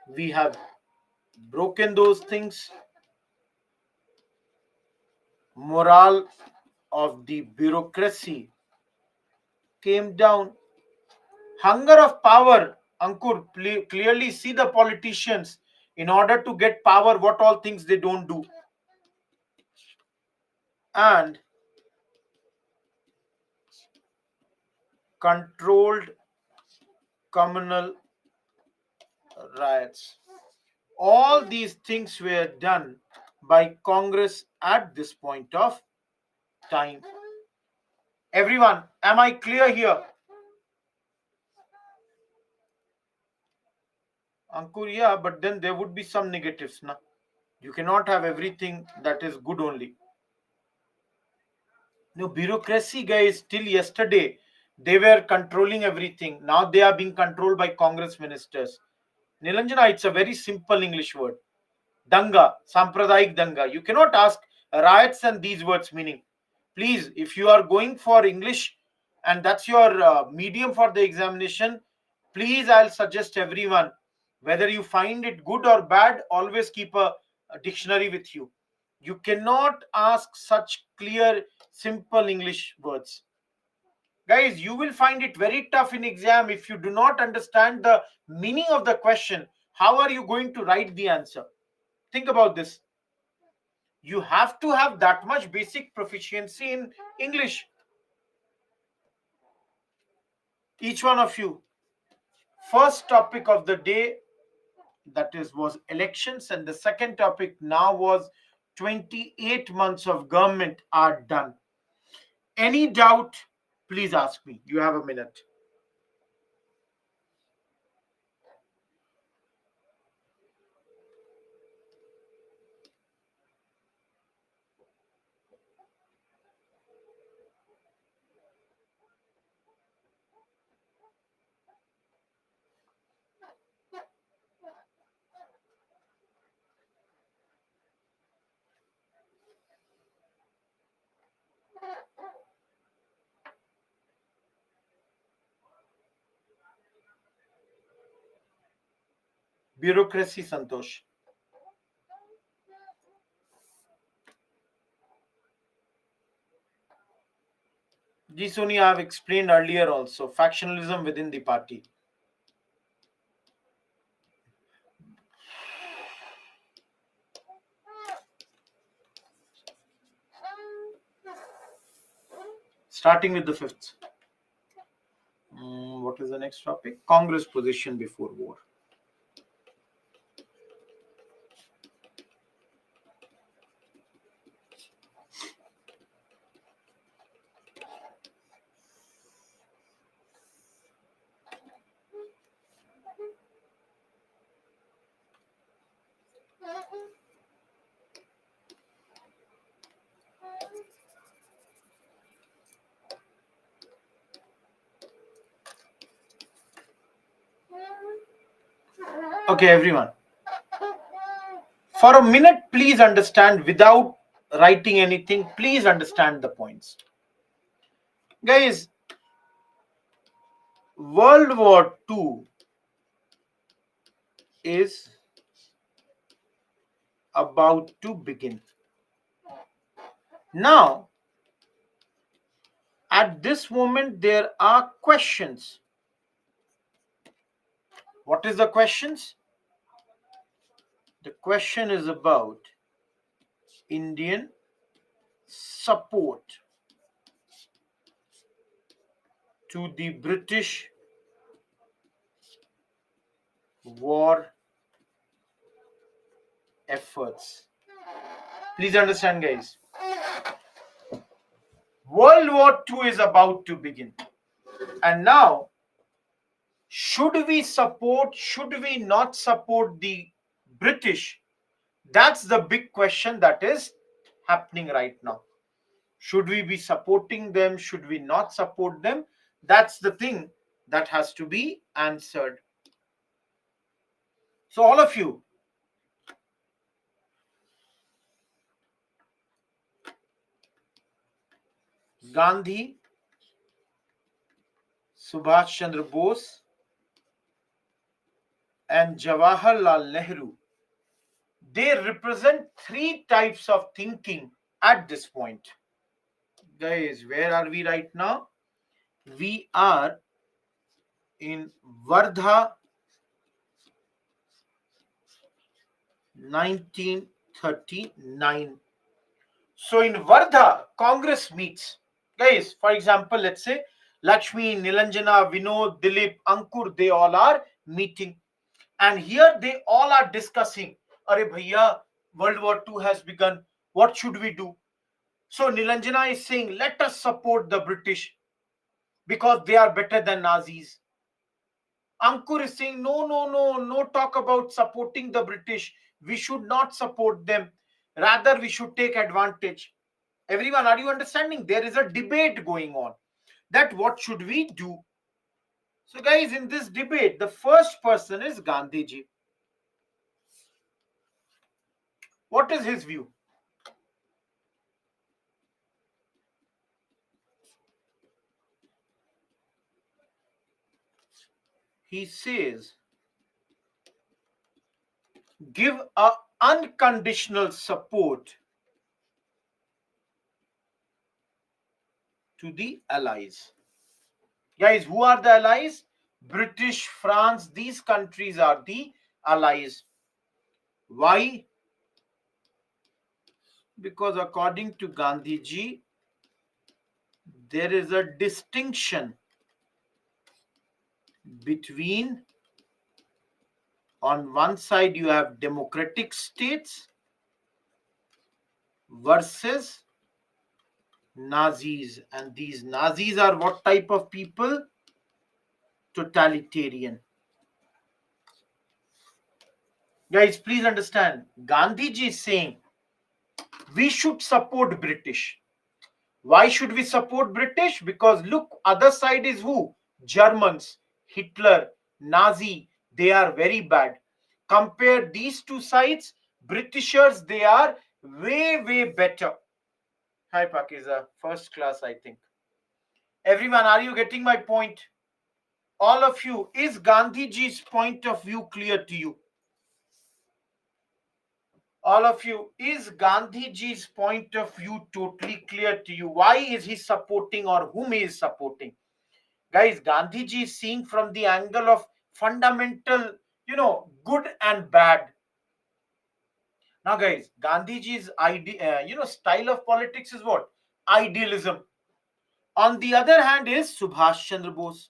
We have broken those things. Morale of the bureaucracy came down. Hunger of power, Ankur, clearly see the politicians in order to get power, what all things they don't do. And controlled communal riots. All these things were done by Congress at this point of time. Everyone, am I clear here? Ankur, yeah, but then there would be some negatives. Na? You cannot have everything that is good only. No, bureaucracy, guys, till yesterday, they were controlling everything. Now they are being controlled by Congress ministers. Nilanjana, it's a very simple English word. Danga, Sampradaik Danga. You cannot ask riots and these words meaning. Please, if you are going for English and that's your medium for the examination, please, I'll suggest everyone, whether you find it good or bad, always keep a dictionary with you. You cannot ask such clear, simple English words. Guys, you will find it very tough in exam if you do not understand the meaning of the question. How are you going to write the answer? Think about this. You have to have that much basic proficiency in English. Each one of you. First topic of the day, that is, was elections, and the second topic now was 28 months of government are done. Any doubt, please ask me. You have a minute. Bureaucracy, Santosh. This only I have explained earlier also. Factionalism within the party. Starting with the fifth. What is the next topic? Congress position before war. Okay, everyone. For a minute, please understand without writing anything. Please understand the points. Guys, World War II is about to begin. Now, at this moment, there are questions. What is the questions? The question is about Indian support to the British war efforts. Please understand, guys. World War II is about to begin. And now, should we support, should we not support the British? That's the big question that is happening right now. Should we be supporting them? Should we not support them? That's the thing that has to be answered. So, all of you, Gandhi, Subhash Chandra Bose, and Jawaharlal Nehru, they represent three types of thinking at this point. Guys, where are we right now? We are in Wardha, 1939. So in Wardha, Congress meets. Guys, for example, let's say Lakshmi, Nilanjana, Vinod, Dilip, Ankur, they all are meeting. And here they all are discussing, Are bhaiya, World War II has begun. What should we do? So Nilanjana is saying, let us support the British because they are better than Nazis. Ankur is saying, no talk about supporting the British. We should not support them. Rather, we should take advantage. Everyone, are you understanding? There is a debate going on that what should we do? So guys, in this debate, the first person is Gandhiji. What is his view? He says, give a unconditional support to the allies. Guys, who are the allies? British, France, these countries are the allies. Why? Because according to Gandhiji, there is a distinction between, on one side you have democratic states versus Nazis. And these Nazis are what type of people? Totalitarian. Guys, please understand, Gandhiji is saying we should support British. Why should we support British? Because look, other side is who? Germans, Hitler, Nazi. They are very bad. Compare these two sides, Britishers, they are way better. Hi Pakiza, first class I think. Everyone, are you getting my point? All of you, is Gandhiji's point of view clear to you? All of you, is Gandhiji's point of view totally clear to you? Why is he supporting or whom he is supporting? Guys, Gandhiji is seeing from the angle of fundamental, good and bad. Now, guys, Gandhiji's style of politics is what? Idealism. On the other hand is Subhash Chandra Bose.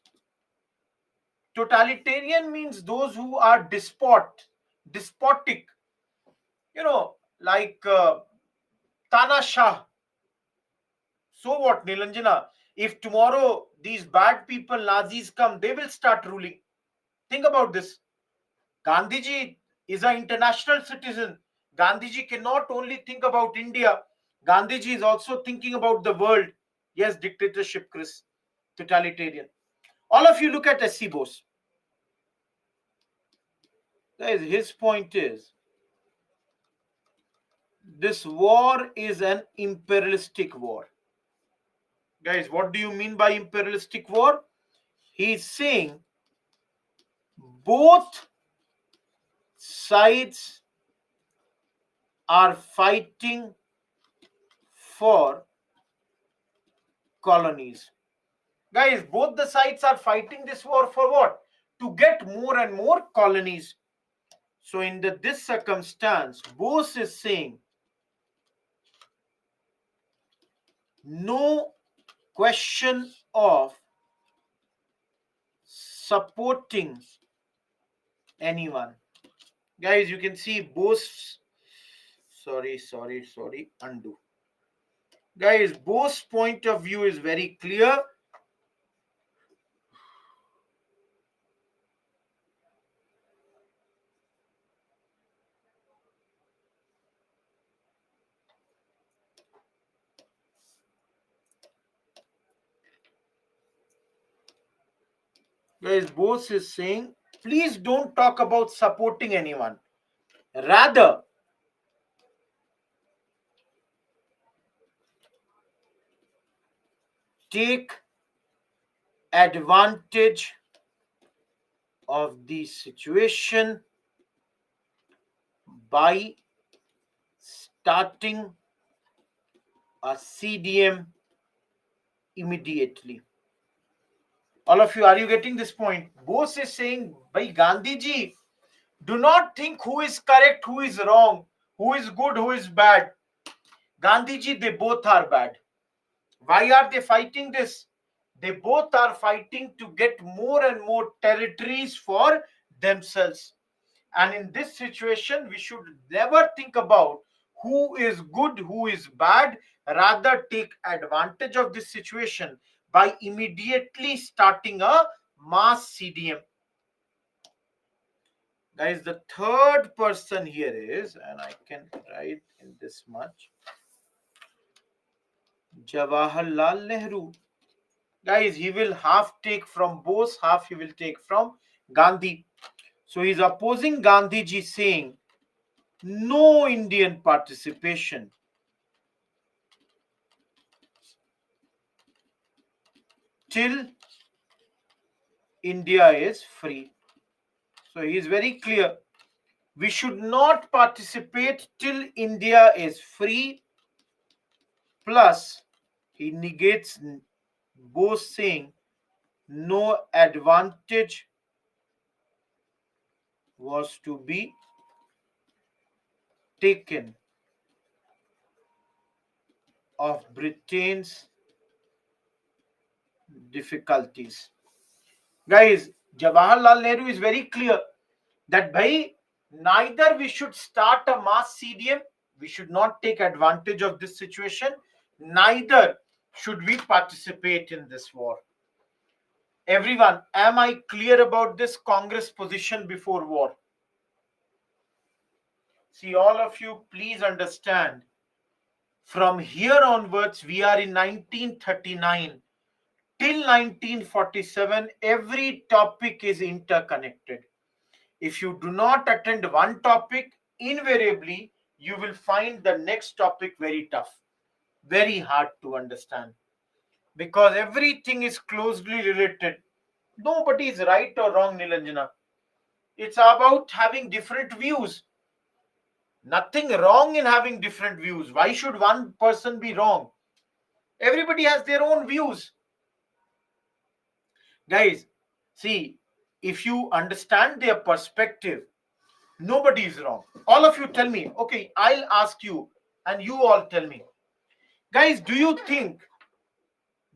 Totalitarian means those who are despotic, like Tana Shah. So what, Nilanjana? If tomorrow these bad people, Nazis come, they will start ruling. Think about this. Gandhiji is an international citizen. Gandhiji cannot only think about India. Gandhiji is also thinking about the world. Yes, dictatorship, Chris. Totalitarian. All of you look at S.C. Bose. Guys, his point is this war is an imperialistic war. Guys, what do you mean by imperialistic war? He's saying both sides are fighting for colonies. Guys, both the sides are fighting this war for what? To get more and more colonies. So in this circumstance, Bose is saying no question of supporting anyone. Guys, you can see Bose, sorry, undo. Guys, Bose's point of view is very clear. Guys, Bose is saying, please don't talk about supporting anyone. Rather, take advantage of the situation by starting a CDM immediately. All of you, are you getting this point? Bose is saying, by Gandhi ji, do not think who is correct, who is wrong, who is good, who is bad. Gandhi ji, they both are bad. Why are they fighting this? They both are fighting to get more and more territories for themselves. And in this situation, we should never think about who is good, who is bad. Rather, take advantage of this situation by immediately starting a mass CDM. Guys, the third person here is, and I can write in this much, Jawaharlal Nehru. Guys, he will half take from Bose, half he will take from Gandhi. So he's opposing Gandhiji, saying no Indian participation till India is free. So he is very clear. We should not participate till India is free. Plus, he negates Bose, saying no advantage was to be taken of Britain's difficulties. Guys, Jawaharlal Nehru is very clear that bhai, neither we should start a mass CDM, we should not take advantage of this situation, neither should we participate in this war. Everyone, am I clear about this Congress position before war? See, all of you, please understand, from here onwards, we are in 1939. Till 1947, every topic is interconnected. If you do not attend one topic, invariably, you will find the next topic very tough, very hard to understand. Because everything is closely related. Nobody is right or wrong, Nilanjana. It's about having different views. Nothing wrong in having different views. Why should one person be wrong? Everybody has their own views. Guys, see, if you understand their perspective, nobody is wrong. All of you tell me, okay, I'll ask you and you all tell me. Guys, do you think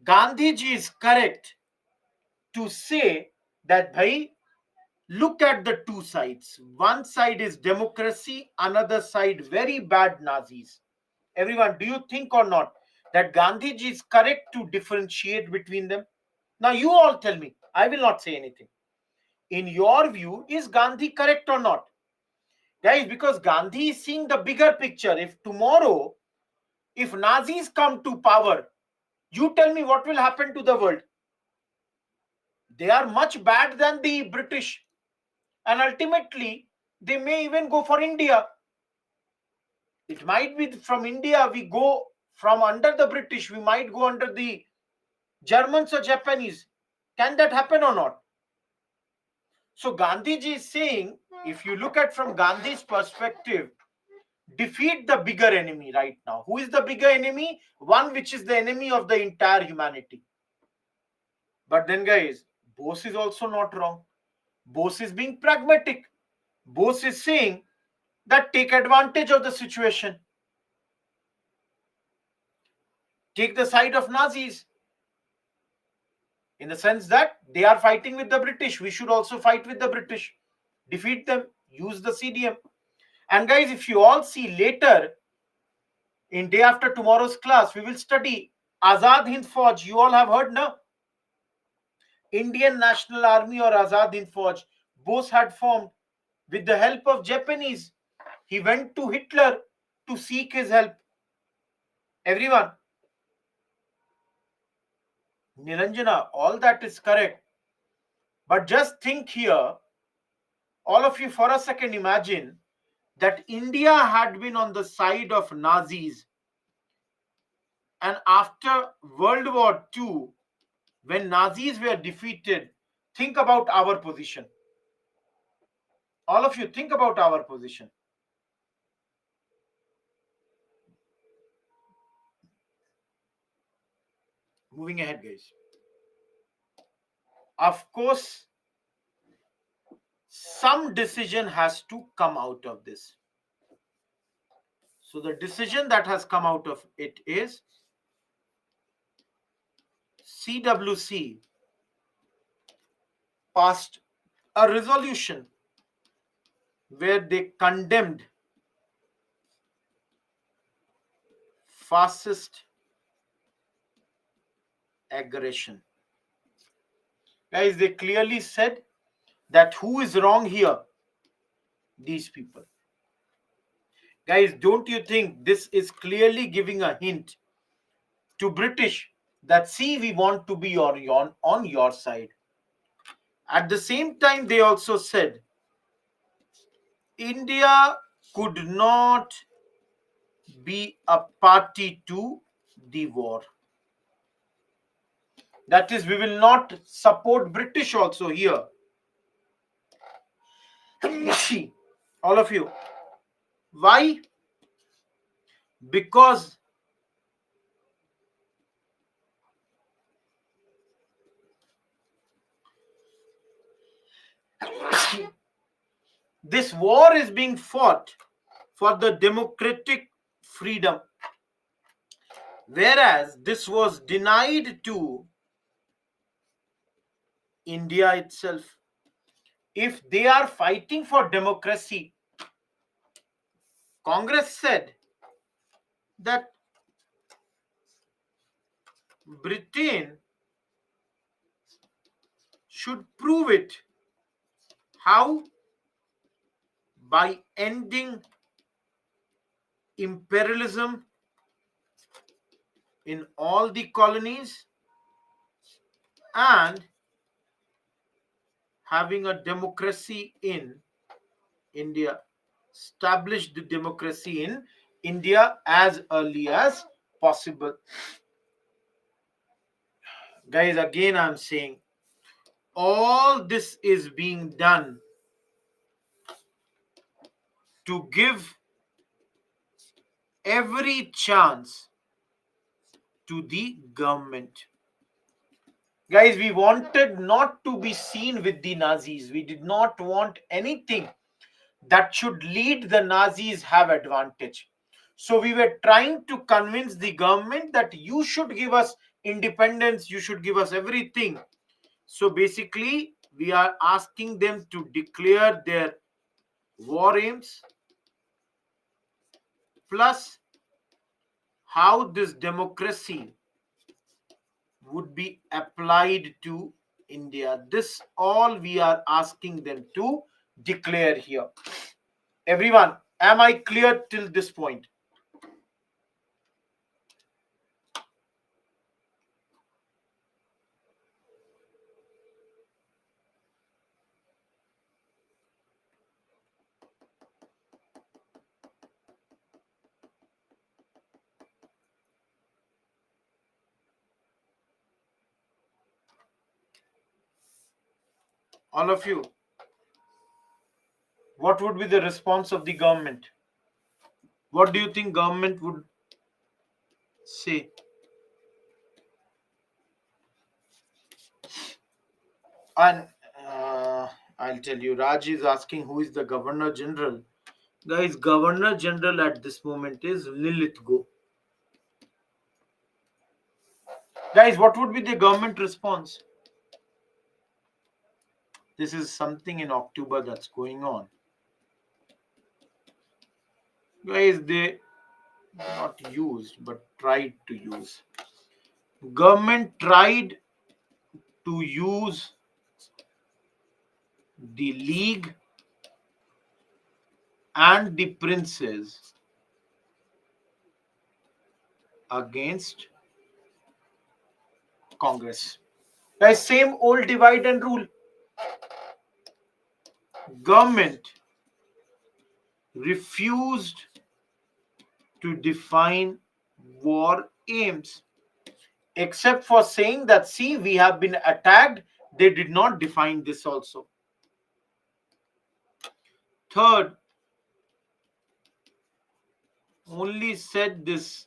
Gandhiji is correct to say that, bhai, look at the two sides. One side is democracy, another side very bad Nazis. Everyone, do you think or not that Gandhiji is correct to differentiate between them? Now you all tell me. I will not say anything. In your view, is Gandhi correct or not? Guys, because Gandhi is seeing the bigger picture. If tomorrow, if Nazis come to power, you tell me what will happen to the world. They are much bad than the British. And ultimately, They may even go for India. It might be from India, we go from under the British, we might go under the Germans or Japanese. Can that happen or not? So Gandhiji is saying, if you look at from Gandhi's perspective, defeat the bigger enemy right now. Who is the bigger enemy? One which is the enemy of the entire humanity. But then, guys, Bose is also not wrong. Bose is being pragmatic. Bose is saying that take advantage of the situation. Take the side of Nazis. In the sense that they are fighting with the British. We should also fight with the British. Defeat them. Use the CDM. And guys, if you all see later, in day after tomorrow's class, we will study Azad Hind Fauj. You all have heard, no? Indian National Army or Azad Hind Fauj. Bose had formed with the help of Japanese. He went to Hitler to seek his help. Everyone. Niranjana, all that is correct. But just think here, all of you for a second imagine that India had been on the side of Nazis. And after World War II, when Nazis were defeated, think about our position. All of you, think about our position. Moving ahead, guys. Of course, some decision has to come out of this. So the decision that has come out of it is CWC passed a resolution where they condemned fascist aggression. Guys, they clearly said that who is wrong here? These people. Guys, don't you think this is clearly giving a hint to British that see, we want to be on your side? At the same time, they also said India could not be a party to the war. That is, we will not support British also here. All of you. Why? Because this war is being fought for the democratic freedom, whereas this was denied to India itself. If they are fighting for democracy, Congress said that Britain should prove it. How? By ending imperialism in all the colonies and having a democracy in India. Establish the democracy in India as early as possible. Guys, again I'm saying, all this is being done to give every chance to the government. Guys, we wanted not to be seen with the Nazis. We did not want anything that should lead the Nazis have advantage. So we were trying to convince the government that you should give us independence, you should give us everything. So basically, we are asking them to declare their war aims, plus how this democracy would be applied to India. This all we are asking them to declare here. Everyone, am I clear till this point? All of you, what would be the response of the government? What do you think government would say? And I'll tell you, Raj is asking who is the Governor General. Guys, Governor General at this moment is Lilith Go. Guys, what would be the government response? This is something in October that's going on. Guys, they not used but tried to use. Government tried to use the league and the princes against Congress. Guys, same old divide and rule. Government refused to define war aims, except for saying that, see, we have been attacked. They did not define this also. Third, only said this,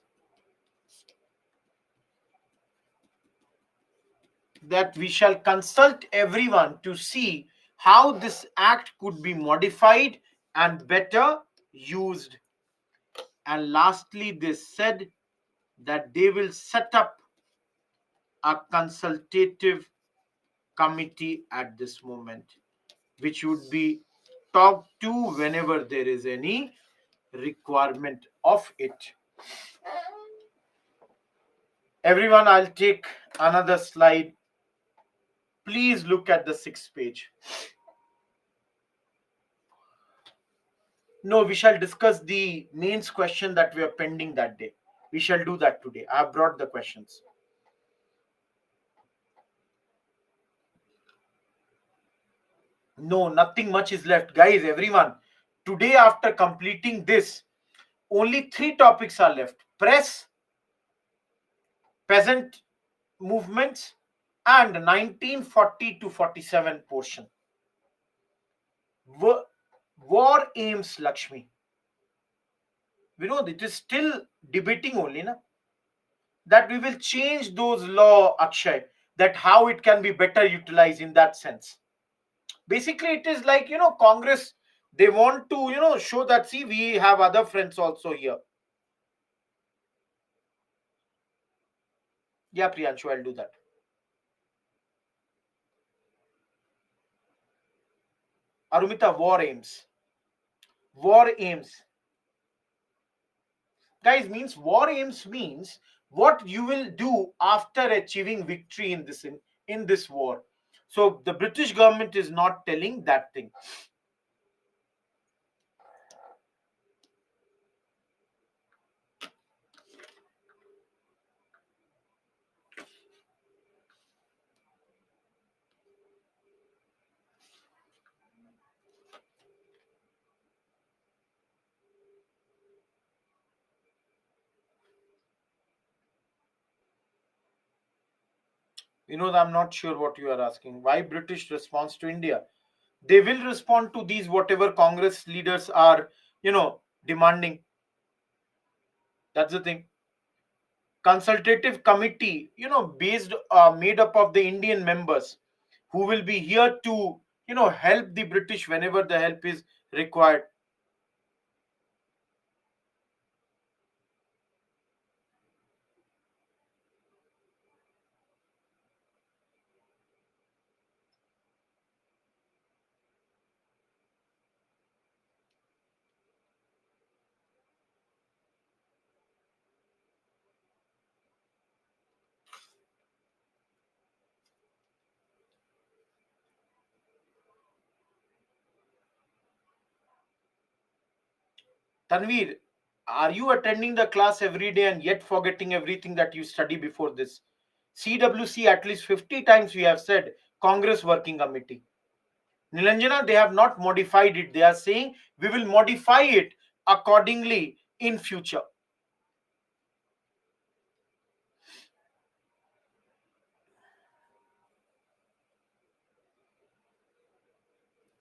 that we shall consult everyone to see how this act could be modified and better used. And lastly, they said that they will set up a consultative committee at this moment, which would be talked to whenever there is any requirement of it. Everyone, I'll take another slide. Please look at the 6th page. No, we shall discuss the mains question that we are pending that day. We shall do that today. I have brought the questions. No, nothing much is left. Guys, everyone, today after completing this, only 3 topics are left. Press, peasant movements, and 1940 to 47 portion. War aims, Lakshmi. We know it is still debating only, na? That we will change those law, Akshay, that how it can be better utilized in that sense. Basically, it is like, Congress, they want to, show that, see, we have other friends also here. Yeah, Priyanshu, I'll do that. Arumita, war aims. War aims. Guys, means war aims means what you will do after achieving victory in this war. So the British government is not telling that thing. I'm not sure what you are asking. Why British response to India? They will respond to these whatever Congress leaders are, demanding. That's the thing. Consultative committee, based made up of the Indian members who will be here to, help the British whenever the help is required. Tanveer, are you attending the class every day and yet forgetting everything that you study before this? CWC, at least 50 times we have said Congress Working Committee. Nilanjana, they have not modified it. They are saying we will modify it accordingly in future.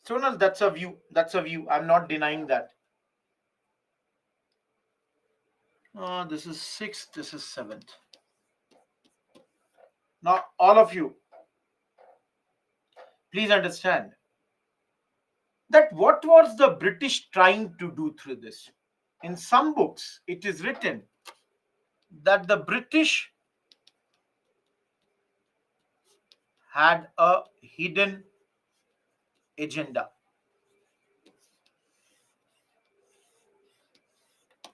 Sonal, that's a view. That's a view. I'm not denying that. This is 6th, this is 7th. Now, all of you, please understand that what was the British trying to do through this? In some books, it is written that the British had a hidden agenda.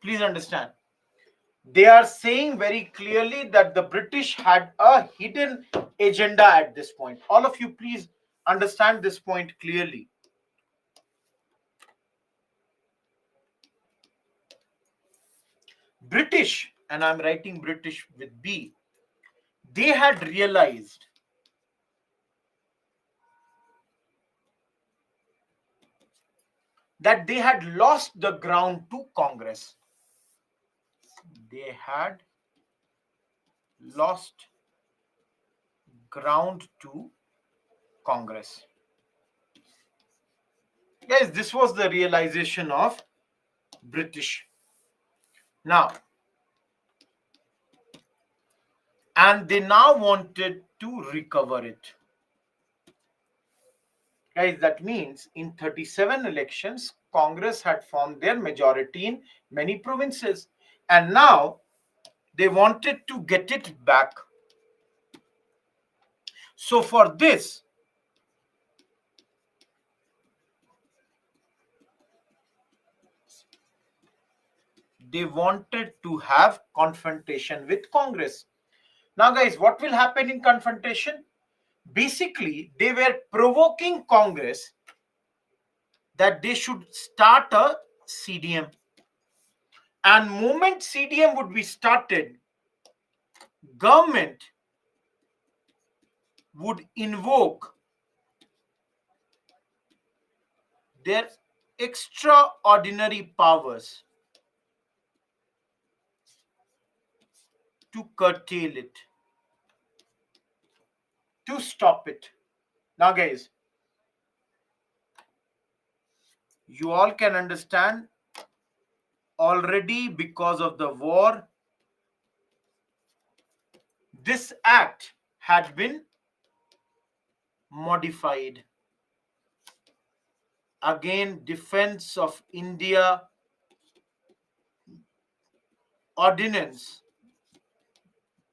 Please understand. They are saying very clearly that the British had a hidden agenda at this point. All of you, please understand this point clearly. British, and I'm writing British with B, they had realized that they had lost the ground to Congress. They had lost ground to Congress. Guys, this was the realization of British. Now, and they now wanted to recover it. Guys, that means in 37 elections, Congress had formed their majority in many provinces. And now they wanted to get it back. So for this, they wanted to have confrontation with Congress. Now, guys, what will happen in confrontation? Basically, they were provoking Congress that they should start a CDM. And moment CDM would be started, government would invoke their extraordinary powers to curtail it, to stop it. Now, guys, you all can understand already because of the war, this act had been modified. Again, Defense of India Ordinance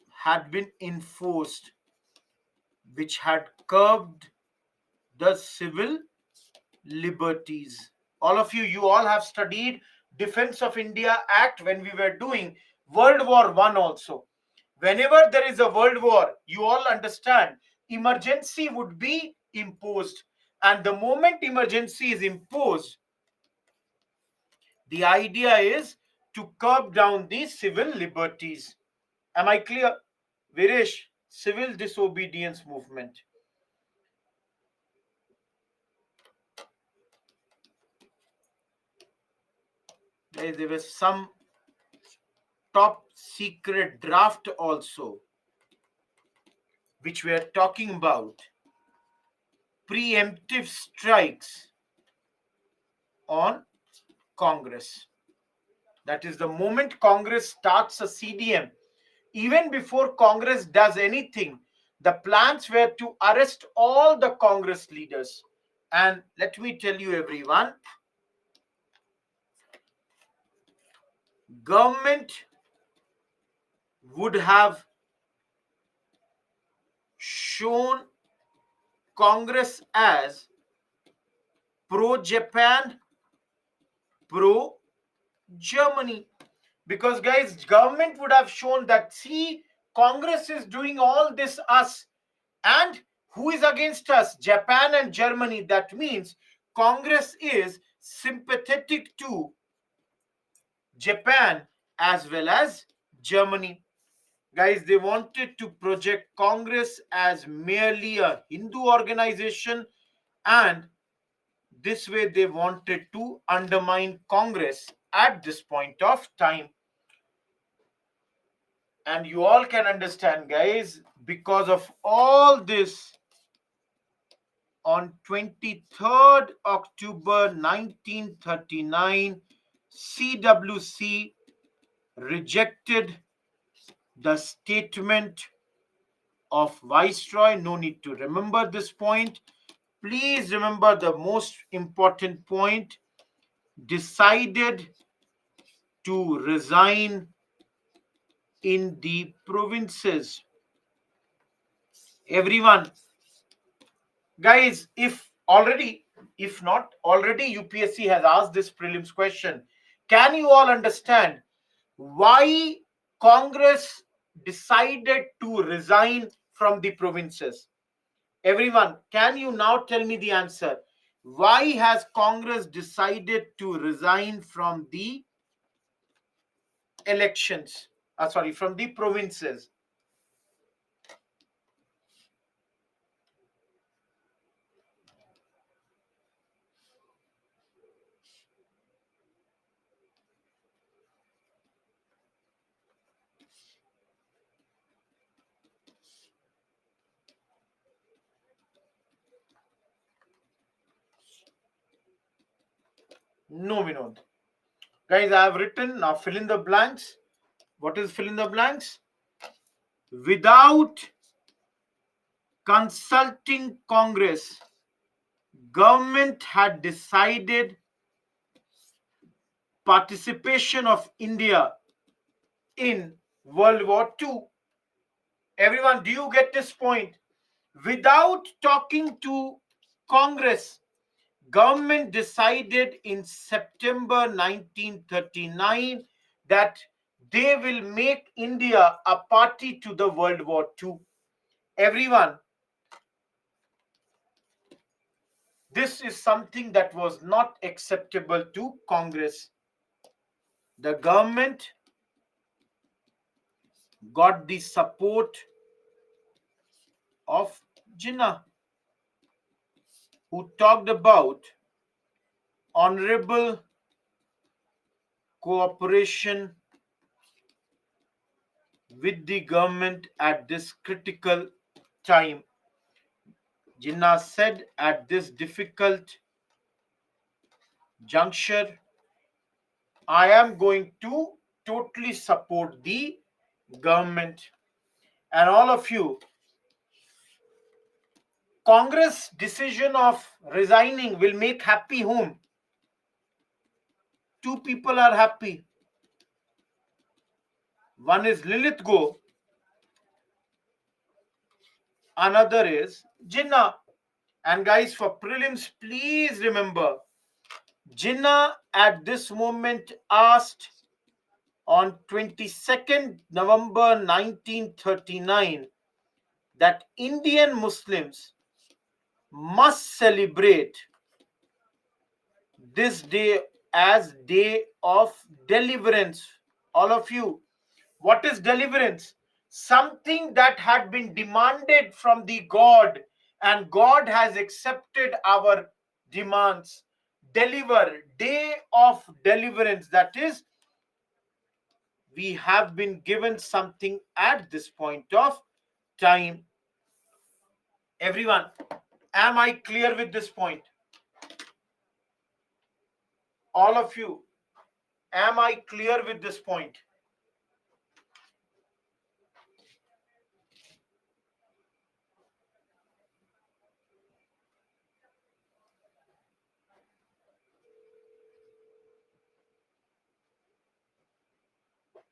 had been enforced, which had curbed the civil liberties. All of you, you all have studied Defense of India Act when we were doing World War I also. Whenever there is a world war, you all understand emergency would be imposed. And the moment emergency is imposed, the idea is to curb down these civil liberties. Am I clear? Viresh, civil disobedience movement. There was some top secret draft also, which we are talking about preemptive strikes on Congress. That is, the moment Congress starts a CDM, even before Congress does anything, the plans were to arrest all the Congress leaders. And let me tell you, everyone, government would have shown Congress as pro-Japan, pro-Germany. Because, guys, government would have shown that, see, Congress is doing all this us. And who is against us? Japan and Germany. That means Congress is sympathetic to Japan as well as Germany. Guys, they wanted to project Congress as merely a Hindu organization, and this way they wanted to undermine Congress at this point of time. And you all can understand, guys, because of all this on 23rd October 1939, CWC rejected the statement of Viceroy. No need to remember this point. Please remember the most important point. Decided to resign in the provinces. Everyone, guys, if not already, UPSC has asked this prelims question. Can you all understand why Congress decided to resign from the provinces? Everyone, can you now tell me the answer? Why has Congress decided to resign from the elections? From the provinces. No, Vinod. Guys, I have written, now fill in the blanks. What is fill in the blanks? Without consulting Congress, government had decided participation of India in World War II. Everyone, do you get this point? Without talking to Congress, government decided in September 1939 that they will make India a party to the World War II. Everyone, this is something that was not acceptable to Congress. The government got the support of Jinnah, who talked about honorable cooperation with the government at this critical time. Jinnah said, at this difficult juncture, I am going to totally support the government. And all of you, Congress decision of resigning will make happy whom? Two people are happy. One is Lilith Go, another is Jinnah. And guys, for prelims, please remember, Jinnah at this moment asked on 22nd November 1939 that Indian Muslims must celebrate this day as day of deliverance. All of you, what is deliverance? Something that had been demanded from the God, and God has accepted our demands. Deliver, day of deliverance. That is, we have been given something at this point of time. Everyone, am I clear with this point? All of you, am I clear with this point?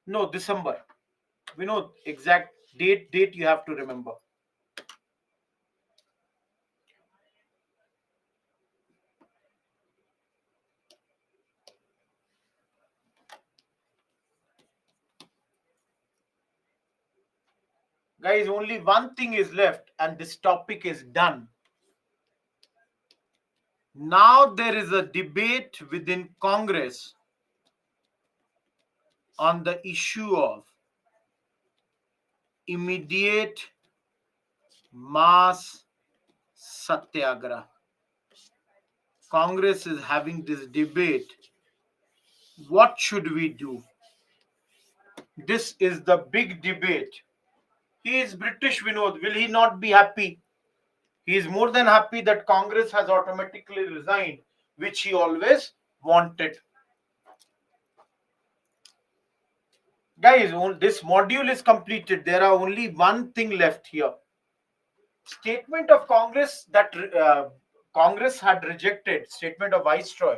No, December. We know exact date you have to remember. Guys, only one thing is left and this topic is done. Now there is a debate within Congress on the issue of immediate mass satyagraha. Congress is having this debate. What should we do? This is the big debate. He is British, Vinod. Will he not be happy? He is more than happy that Congress has automatically resigned, which he always wanted. Guys, this module is completed. There are only one thing left here. Statement of Congress that Congress had rejected. Statement of Viceroy.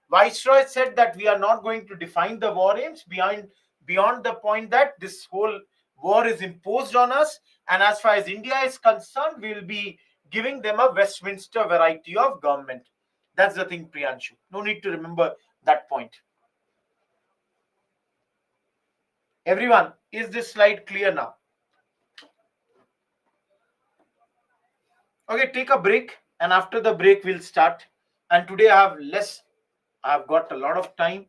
Viceroy said that we are not going to define the war aims beyond the point that this whole war is imposed on us, and as far as India is concerned, we will be giving them a Westminster variety of government. That's the thing, Priyanshu. No need to remember that point. Everyone, is this slide clear now? Okay, take a break, and after the break, we'll start. And today I've got a lot of time.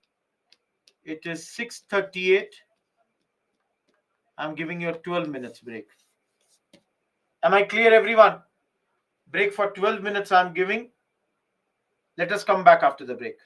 It is 6:38. I'm giving you a 12 minutes break. Am I clear, everyone? Break for 12 minutes I'm giving. Let us come back after the break.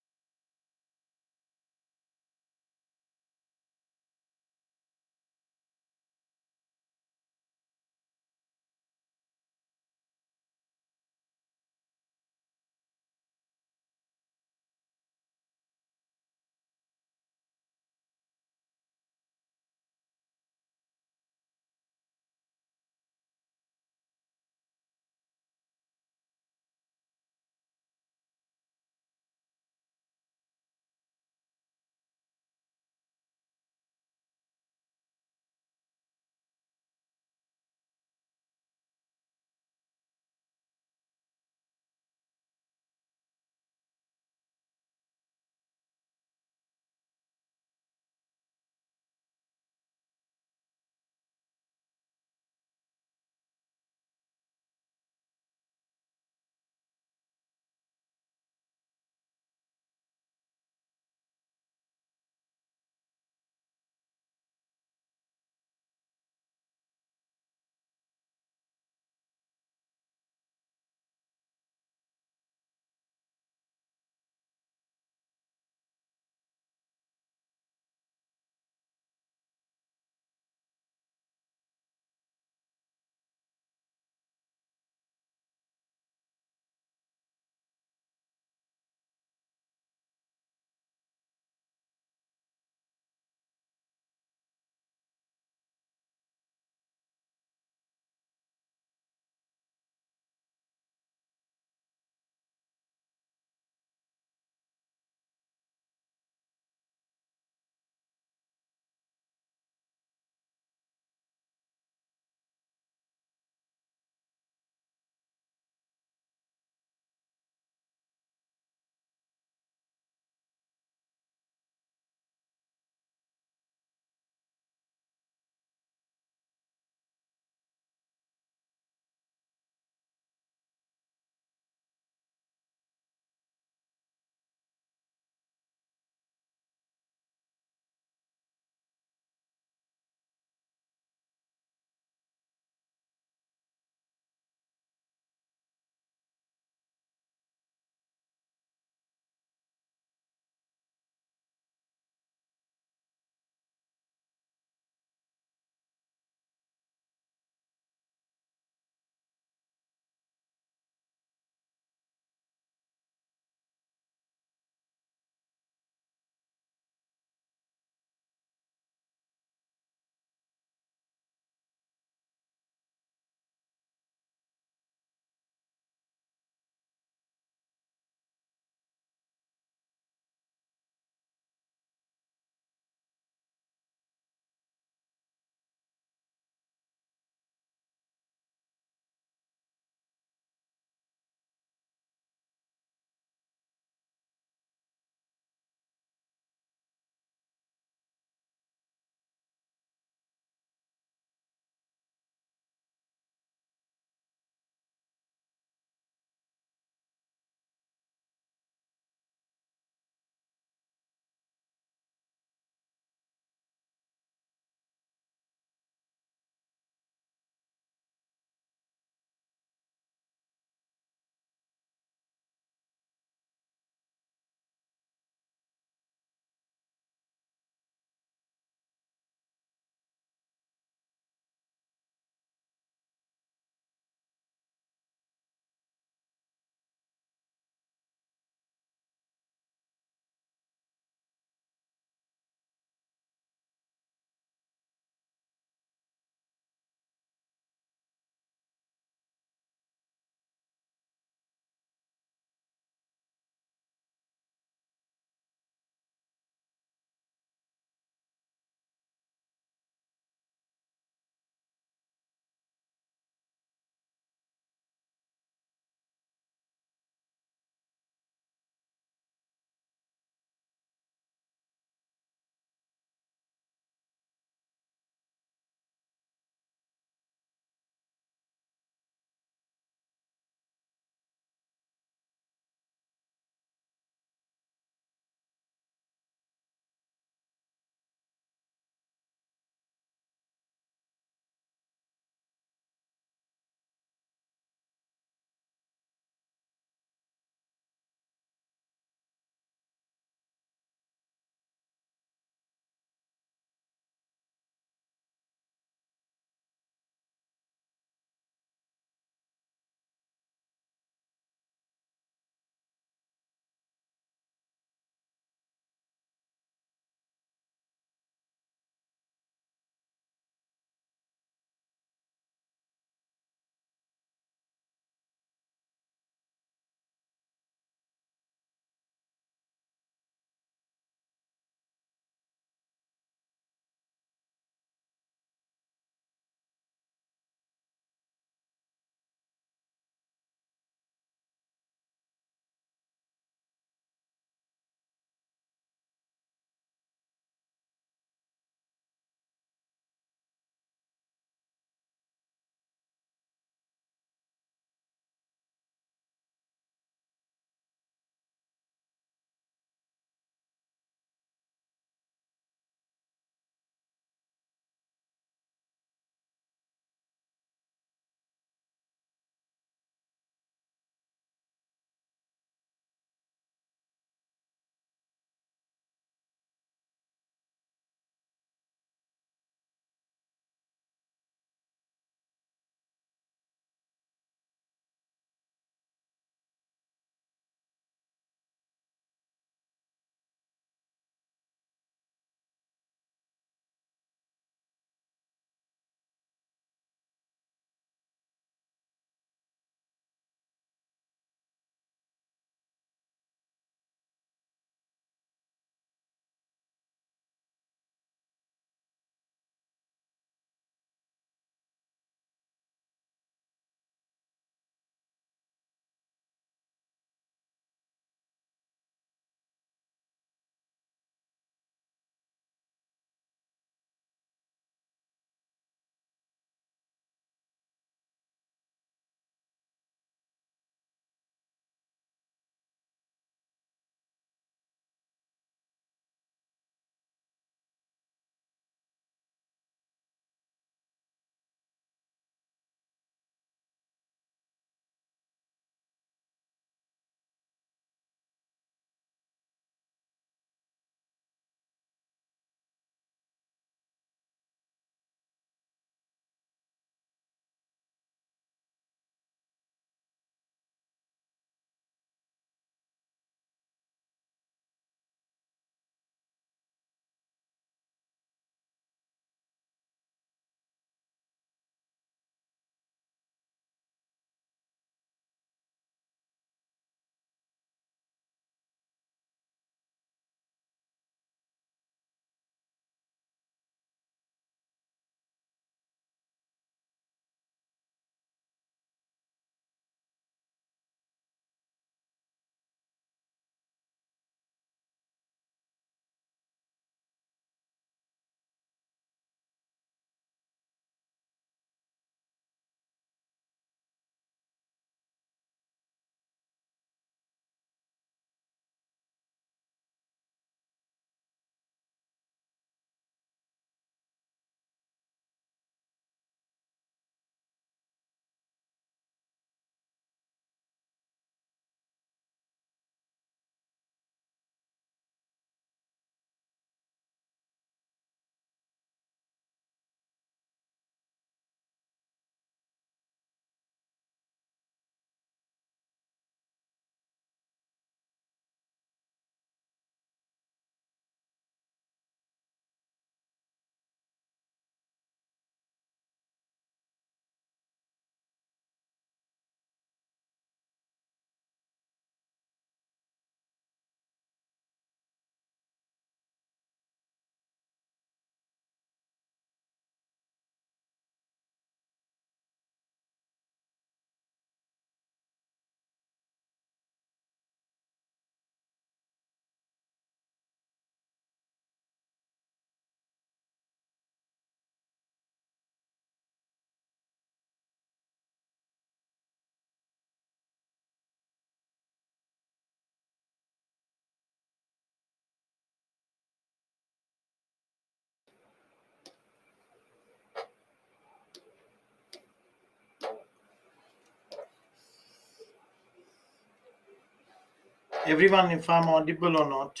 Everyone, if I'm audible or not.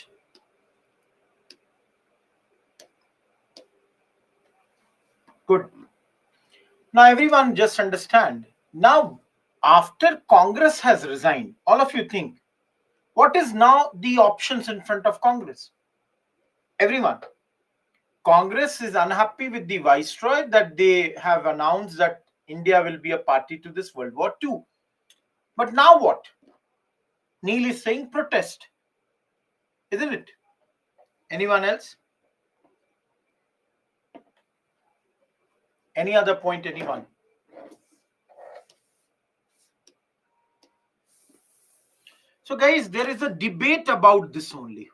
Good. Now, everyone, just understand. Now, after Congress has resigned, all of you think, what is now the options in front of Congress? Everyone, Congress is unhappy with the Viceroy that they have announced that India will be a party to this World War II. But now what? Neil is saying protest, isn't it? Anyone else? Any other point, anyone? So, guys, there is a debate about this only.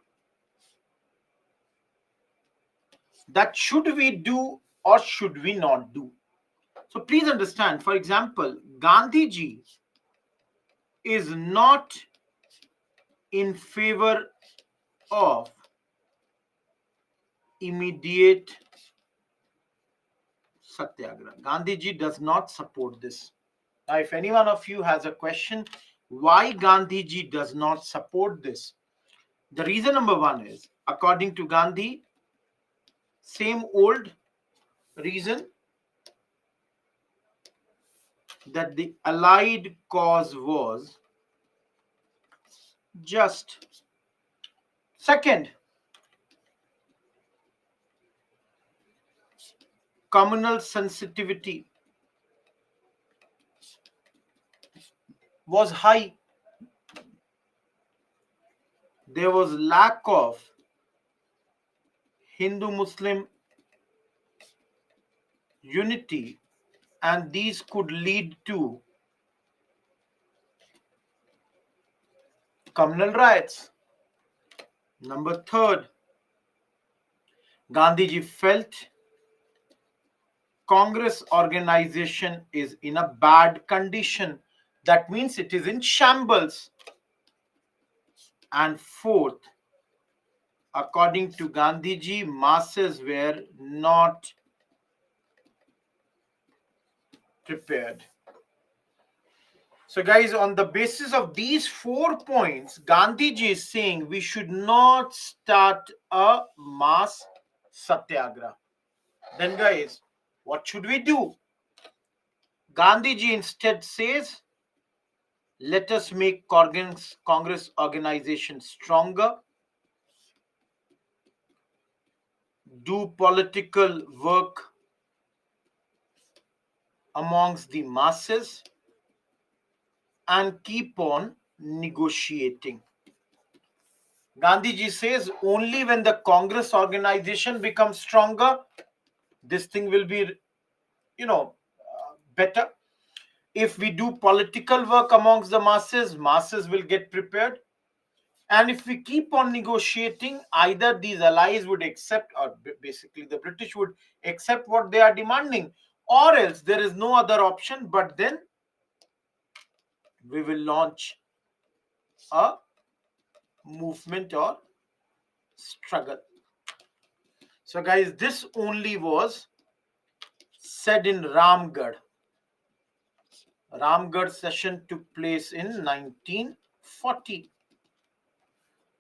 That should we do or should we not do? So, please understand, for example, Gandhiji is not in favor of immediate satyagraha. Gandhiji does not support this. Now, if any one of you has a question, why Gandhiji does not support this? The reason number one is, according to Gandhi, same old reason that the allied cause was just. Second, communal sensitivity was high. There was lack of Hindu-Muslim unity, and these could lead to communal riots. Number third, Gandhiji felt Congress organization is in a bad condition. That means it is in shambles. And fourth, according to Gandhiji, masses were not prepared. So, guys, on the basis of these 4 points, Gandhiji is saying we should not start a mass satyagraha. Then, guys, what should we do? Gandhiji instead says, let us make Congress organization stronger, do political work amongst the masses, and keep on negotiating. Gandhiji says only when the Congress organization becomes stronger, this thing will be, better. If we do political work amongst the masses will get prepared. And if we keep on negotiating, either these allies would accept, or basically the British would accept what they are demanding, or else there is no other option, but then we will launch a movement or struggle. So, guys, this only was said in Ramgarh. Ramgarh session took place in 1940.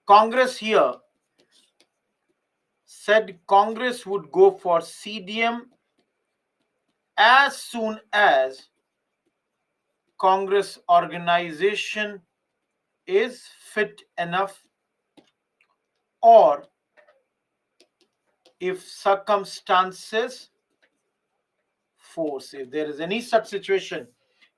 Congress here said Congress would go for CDM as soon as Congress organization is fit enough, or if circumstances force, if there is any such situation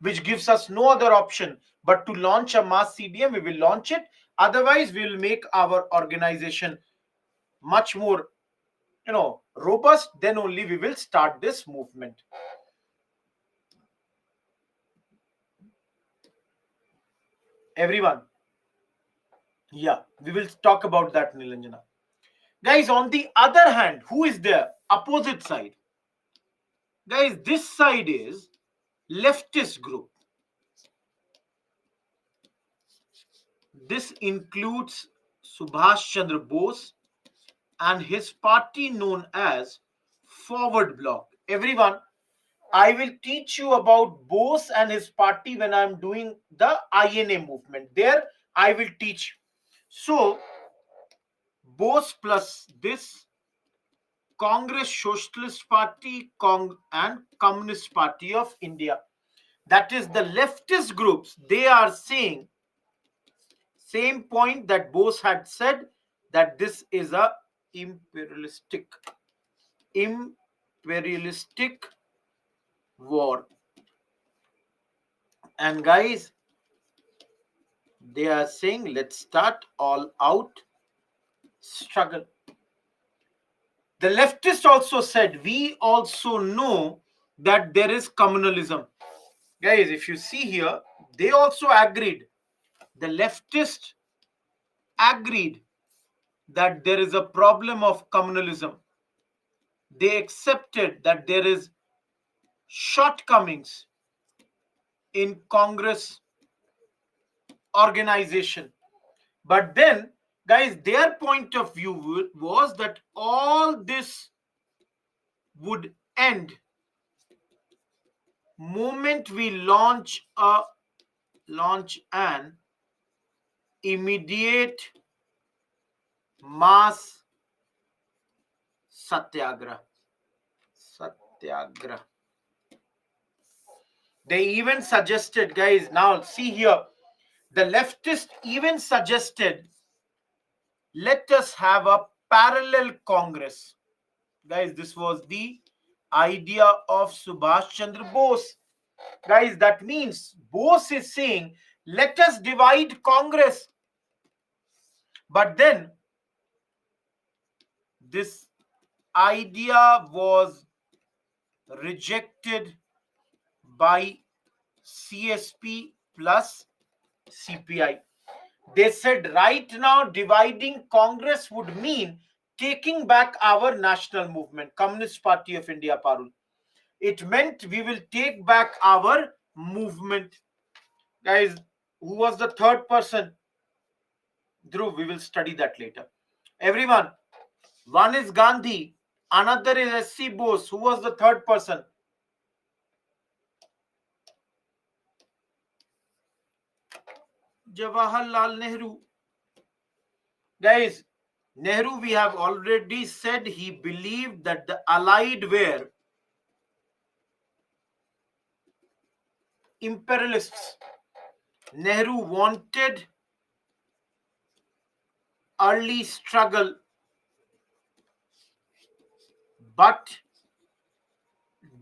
which gives us no other option but to launch a mass CDM, we will launch it. Otherwise, we will make our organization much more, robust. Then only we will start this movement. Everyone, yeah, we will talk about that, Nilanjana. Guys, on the other hand, who is there? Opposite side. Guys, this side is leftist group. This includes Subhash Chandra Bose and his party known as Forward Bloc. Everyone, I will teach you about Bose and his party when I'm doing the INA movement. There, I will teach. So Bose plus this Congress Socialist Party and Communist Party of India. That is the leftist groups. They are saying same point that Bose had said, that this is a imperialistic war. And guys, they are saying let's start all out struggle. The leftists also said we also know that there is communalism. Guys, if you see here, they also agreed. The leftists agreed that there is a problem of communalism. They accepted that there is shortcomings in Congress organization. But then, guys, their point of view was that all this would end moment we launch an immediate mass satyagrah. They even suggested, guys, now see here, the leftists even suggested, let us have a parallel Congress. Guys, this was the idea of Subhash Chandra Bose. Guys, that means Bose is saying, let us divide Congress. But then, this idea was rejected by CSP plus CPI. They said right now dividing Congress would mean taking back our national movement, Communist Party of India, Parul. It meant we will take back our movement. Guys, who was the third person? Dhruv, we will study that later. Everyone, one is Gandhi, another is S.C. Bose. Who was the third person? Jawaharlal Nehru. Guys, Nehru, we have already said he believed that the Allied were imperialists. Nehru wanted early struggle, but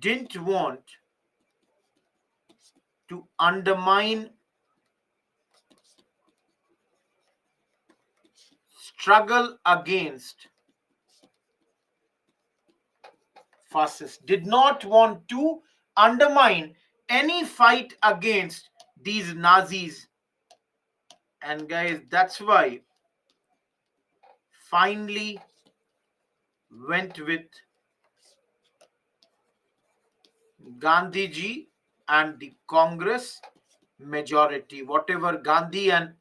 didn't want to undermine struggle against fascists, did not want to undermine any fight against these Nazis. And guys, that's why finally went with Gandhiji and the Congress majority. Whatever Gandhi and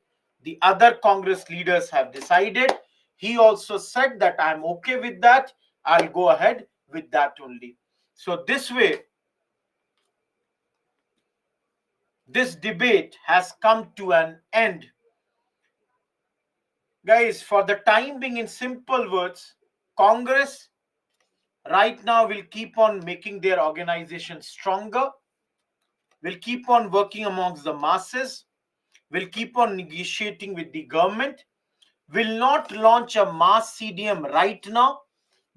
the other Congress leaders have decided, he also said that I'm okay with that. I'll go ahead with that only. So this way, this debate has come to an end. Guys, for the time being, in simple words, Congress right now will keep on making their organization stronger, will keep on working amongst the masses, will keep on negotiating with the government, will not launch a mass CDM right now,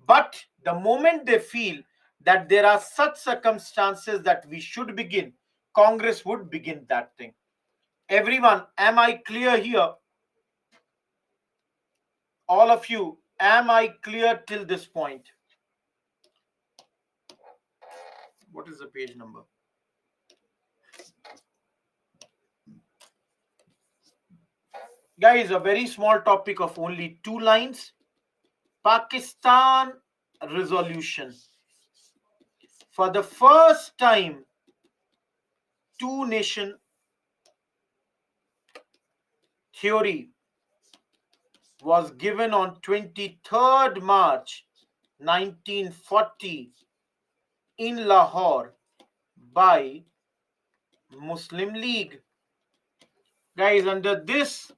but the moment they feel that there are such circumstances that we should begin, Congress would begin that thing. Everyone, am I clear here? All of you, am I clear till this point? What is the page number? Guys, a very small topic of only 2 lines. Pakistan resolution. For the first time, 2-nation theory was given on 23rd March 1940 in Lahore by Muslim League. Guys, under this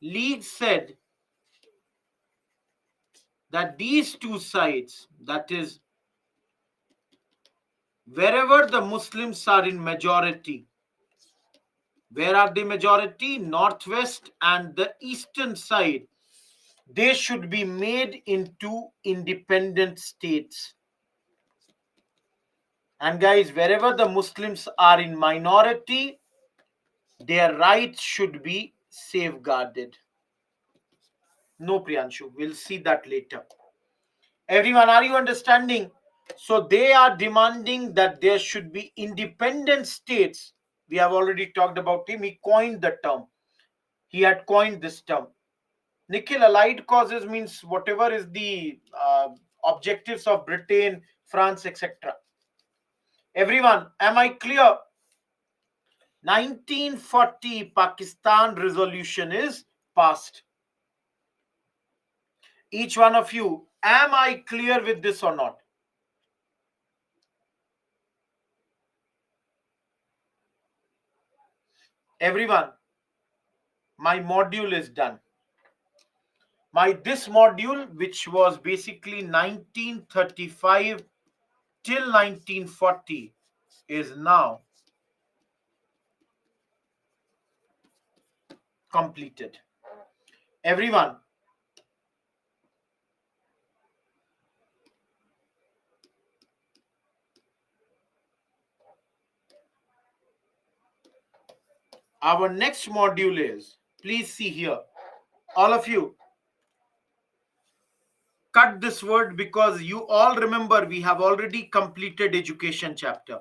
League said that these two sides, that is, wherever the Muslims are in majority, where are the majority? Northwest and the eastern side, they should be made into independent states. And guys, wherever the Muslims are in minority, their rights should be safeguarded. No, Priyanshu, we'll see that later. Everyone, are you understanding? So they are demanding that there should be independent states. We have already talked about him. He coined the term. He had coined this term. Nikhil, allied causes means whatever is the objectives of Britain, France, etc. Everyone, am I clear? 1940 Pakistan resolution is passed. Each one of you, am I clear with this or not? Everyone, my module is done. This module, which was basically 1935 till 1940, is now completed. Everyone, our next module is, please see here, all of you, cut this word because you all remember we have already completed education chapter.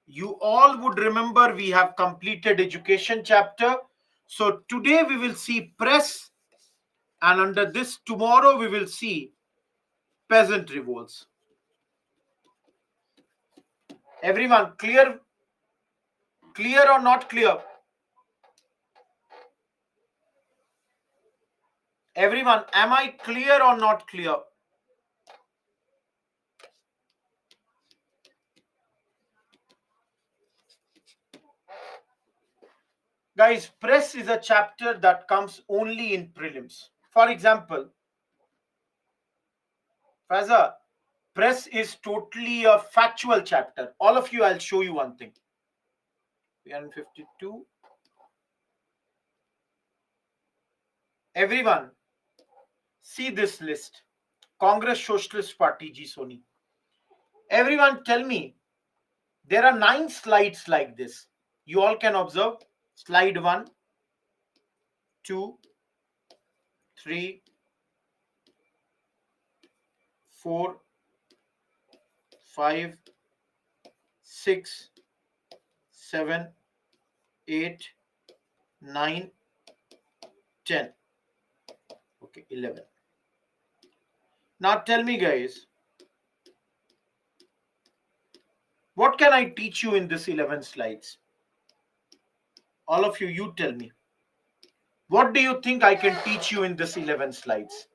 You all would remember we have completed education chapter. So today we will see press, and under this tomorrow we will see peasant revolts. Everyone, clear or not clear? Everyone, am I clear or not clear? Guys, press is a chapter that comes only in prelims. For example, Faza, press is totally a factual chapter. All of you, I'll show you one thing. 352. Everyone, see this list. Congress Socialist Party, G Sony. Everyone tell me, there are 9 slides like this. You all can observe. Slide 1, 2, 3, 4, 5, 6, 7, 8, 9, 10. Okay, 11. Now tell me, guys, what can I teach you in this 11 slides? All of you, you tell me. What do you think I can teach you in this 11 slides?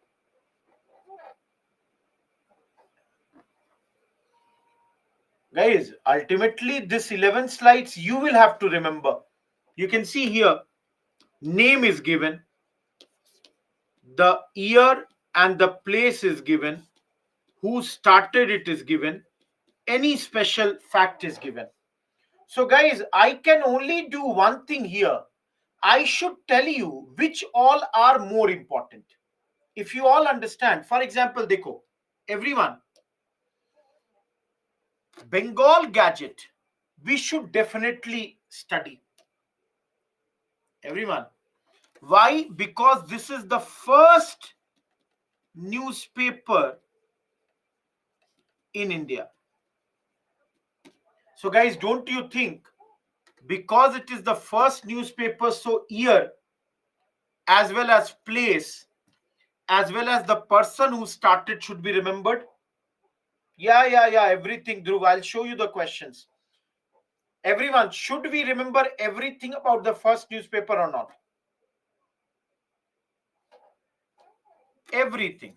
Guys, ultimately, this 11 slides you will have to remember. You can see here, name is given, the year and the place is given, who started it is given, any special fact is given. So guys, I can only do one thing here. I should tell you which all are more important. If you all understand, for example, dekho, everyone, Bengal Gadget, we should definitely study. Everyone. Why? Because this is the first newspaper in India. So guys, don't you think because it is the first newspaper, so year as well as place as well as the person who started should be remembered? Yeah, everything, Dhruv. I'll show you the questions. Everyone, should we remember everything about the first newspaper or not? Everything.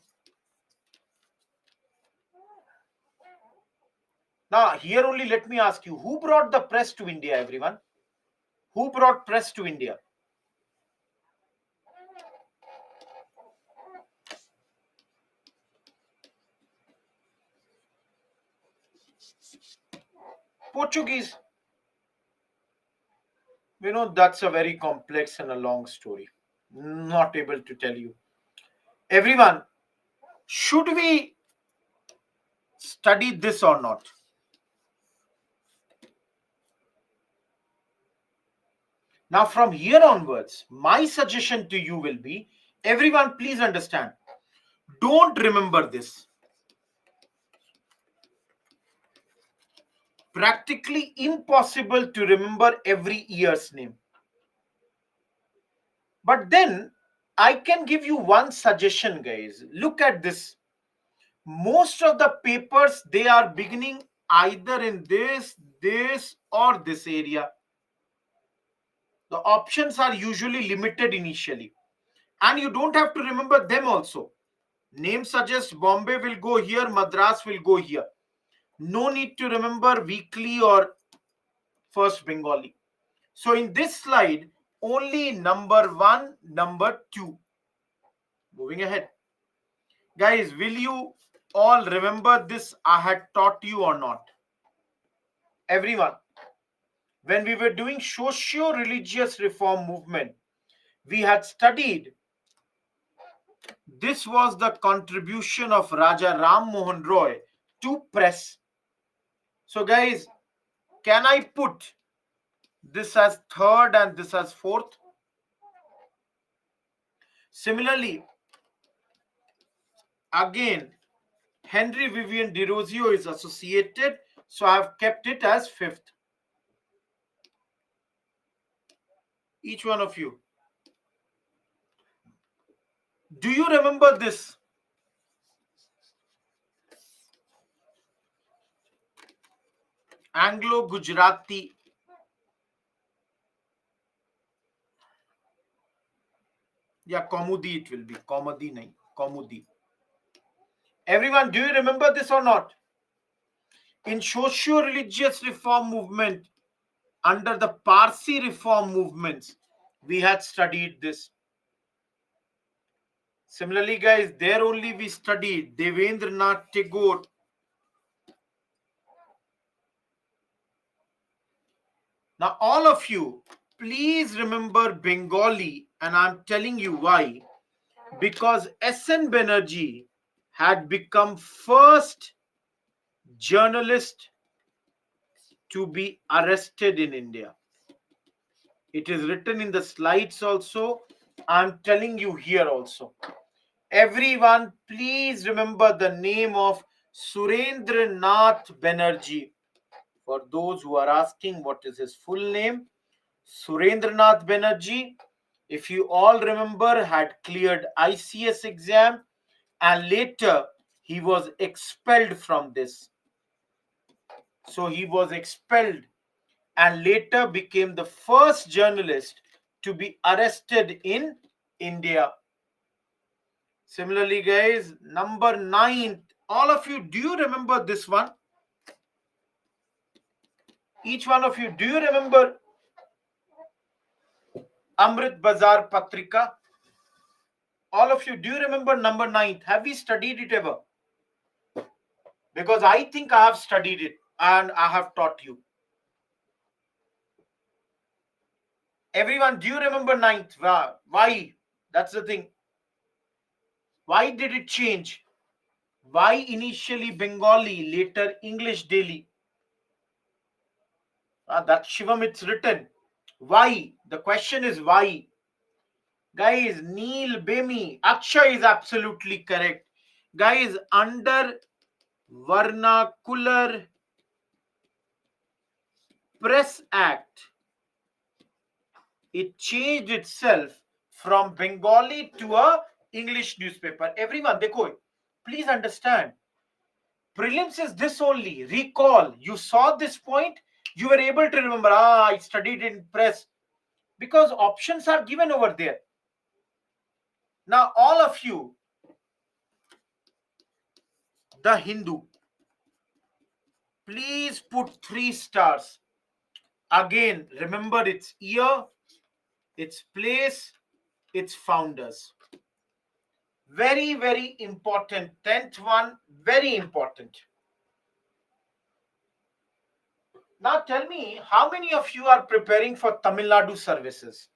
Now, here only let me ask you, who brought the press to India, everyone? Who brought press to India? Portuguese. That's a very complex and a long story. Not able to tell you. Everyone, should we study this or not? Now, from here onwards, my suggestion to you will be, everyone, please understand, don't remember this. Practically impossible to remember every year's name. But then I can give you one suggestion, guys. Look at this. Most of the papers, they are beginning either in this or this area. The options are usually limited initially, and you don't have to remember them also. Name suggests Bombay will go here, Madras will go here. No need to remember weekly or first Bengali. So in this slide, only number 1, number 2. Moving ahead. Guys, will you all remember this I had taught you or not? Everyone, when we were doing socio-religious reform movement, we had studied this was the contribution of Raja Ram Mohan Roy to press. So guys, can I put this as third and this as fourth? Similarly, again, Henry Vivian Derozio is associated, so I have kept it as fifth. Each one of you. Do you remember this? Anglo-Gujarati. Yeah, Kaumudi it will be. Kaumudi nahi. Kaumudi. Everyone, do you remember this or not? In socio-religious reform movement, under the Parsi reform movements, we had studied this. Similarly, guys, there only we studied Devendranath Tagore. Now, all of you, please remember Bengali, and I'm telling you why. Because S.N. Banerjee had become first journalist to be arrested in India. It is written in the slides also. I'm telling you here also. Everyone, please remember the name of Surendranath Banerjee. For those who are asking what is his full name, Surendranath Banerjee, if you all remember, had cleared ICS exam and later he was expelled from this. So he was expelled and later became the first journalist to be arrested in India. Similarly, guys, number 9, all of you, do you remember this one? Each one of you, do you remember Amrit Bazar Patrika? All of you, do you remember number 9? Have we studied it ever? Because I think I have studied it and I have taught you. Everyone, do you remember 9th? Why? That's the thing. Why did it change? Why initially Bengali, later English daily? That Shivam, it's written. Why? The question is why? Guys, Neil Bemi, Akshay is absolutely correct. Guys, under Vernacular Press Act, it changed itself from Bengali to a English newspaper. Everyone, dekho, please understand. Prelims is this only. Recall, you saw this point, you were able to remember, I studied in press. Because options are given over there. Now, all of you, The Hindu, please put 3 stars. Again, remember its year, its place, its founders. Very, very important. 10th one, very important. Now tell me, how many of you are preparing for Tamil Nadu services?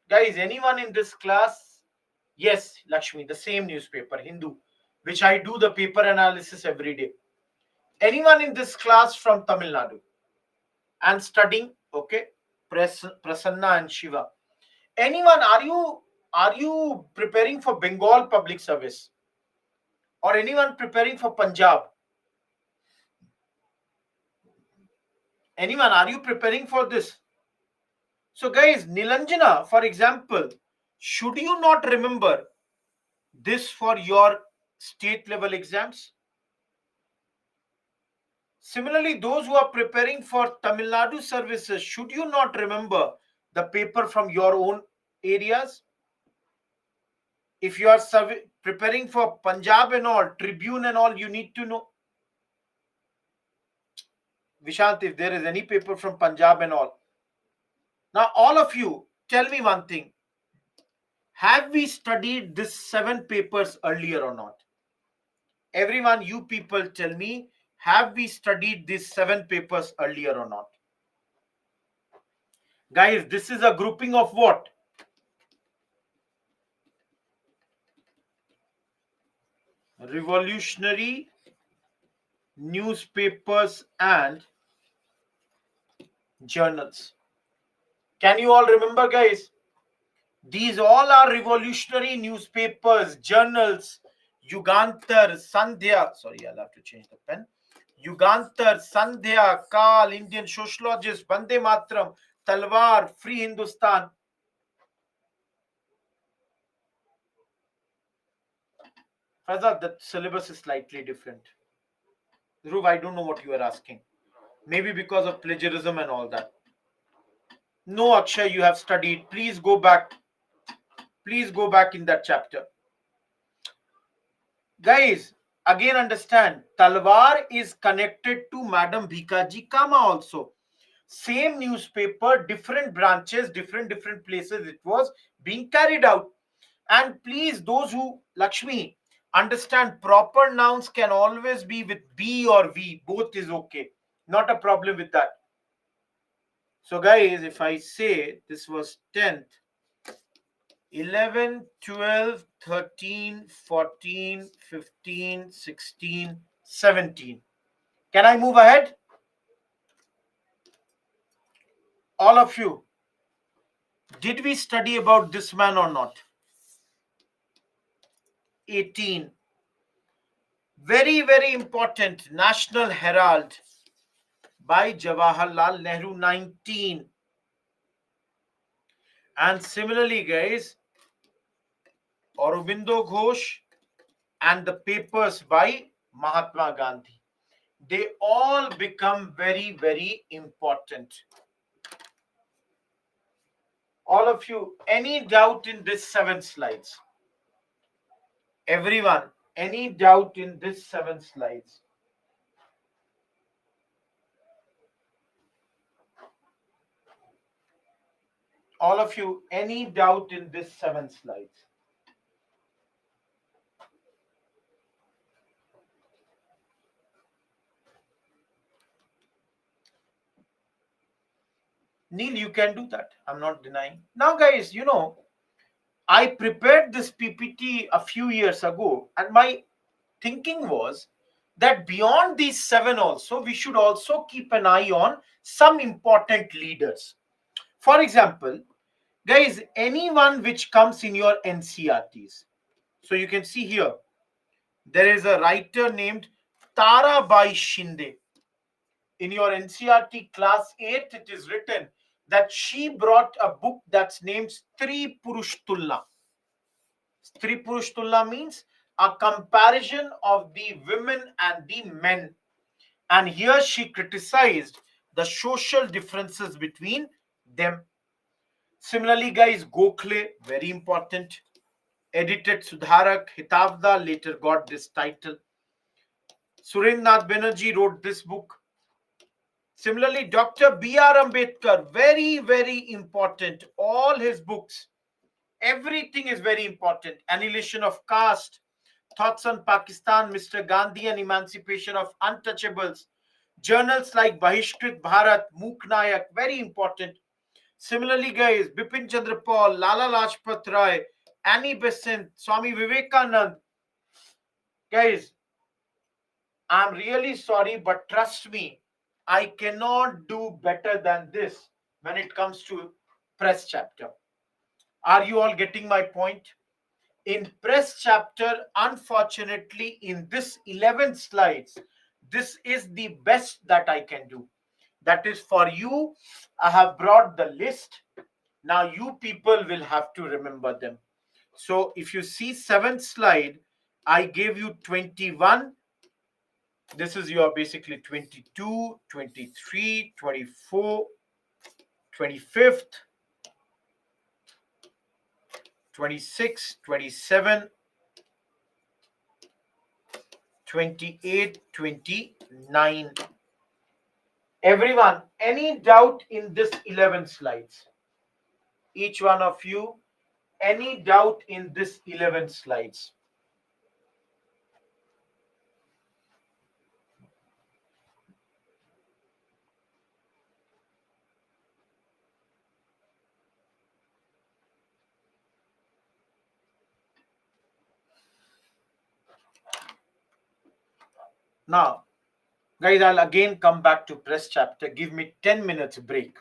Guys, anyone in this class? Yes, Lakshmi, the same newspaper, Hindu, which I do the paper analysis every day. Anyone in this class from Tamil Nadu and studying? Okay, Prasanna and Shiva. Anyone, are you preparing for Bengal public service? Or anyone preparing for Punjab? Anyone, are you preparing for this? So guys, Nilanjana, for example, should you not remember this for your state level exams? Similarly, those who are preparing for Tamil Nadu services, should you not remember the paper from your own areas? If you are preparing for Punjab and all, Tribune and all, you need to know. Vishant, if there is any paper from Punjab and all. Now, all of you, tell me one thing. Have we studied these 7 papers earlier or not? Everyone, you people tell me, have we studied these 7 papers earlier or not? Guys, this is a grouping of what? Revolutionary newspapers and journals. Can you all remember, guys? These all are revolutionary newspapers, journals. Yugantar, Sandhya. Sorry, I'll have to change the pen. Yugantar, Sandhya, Kal, Indian Sociologist, Bande Matram, Talwar, Free Hindustan. Fazal, the syllabus is slightly different. Dhruv, I don't know what you are asking. Maybe because of plagiarism and all that. No, Akshay, you have studied. Please go back. Please go back in that chapter. Guys, again understand, Talwar is connected to Madam Bhikaji Kama also. Same newspaper, different branches, different places it was being carried out. And please, those who, Lakshmi, understand proper nouns can always be with B or V. Both is okay. Not a problem with that. So guys, if I say this was 10th, 11, 12, 13, 14, 15, 16, 17. Can I move ahead? All of you, did we study about this man or not? 18. Very, very important. National Herald by Jawaharlal Nehru, 19. And similarly, guys, Aurobindo Ghosh and the papers by Mahatma Gandhi. They all become very, very important. All of you, any doubt in this 7 slides? Everyone, any doubt in this 7 slides? All of you, any doubt in this 7 slides? Neil, you can do that. I'm not denying. Now, guys, I prepared this PPT a few years ago, and my thinking was that beyond these 7 also, we should also keep an eye on some important leaders. For example, guys, anyone which comes in your NCRTs. So you can see here, there is a writer named Tarabai Shinde. In your NCRT class 8, it is written that she brought a book that's named Stri Purush Tulna. Stri Purush Tulna means a comparison of the women and the men. And here she criticized the social differences between them. Similarly, guys, Gokhale, very important. Edited Sudharak Hitavda, later got this title. Surendranath Banerjee wrote this book. Similarly, Dr. B.R. Ambedkar, very, very important. All his books, everything is very important. Annihilation of Caste, Thoughts on Pakistan, Mr. Gandhi and Emancipation of Untouchables, Journals like Bahishkrit Bharat, Mook Nayak, very important. Similarly, guys, Bipin Chandra Paul, Lala Lajpat Rai, Annie Besant, Swami Vivekanand. Guys, I'm really sorry, but trust me, I cannot do better than this when it comes to press chapter. Are you all getting my point? In press chapter, unfortunately, in this 11 slides, this is the best that I can do. That is for you. I have brought the list. Now you people will have to remember them. So if you see 7th slide, I gave you 21. This is your basically 22, 23, 24, 25th, 26, 27, 28, 29. Everyone, any doubt in this 11 slides? Each one of you, any doubt in this 11 slides? Now, guys, I'll again come back to press chapter. Give me 10 minutes break.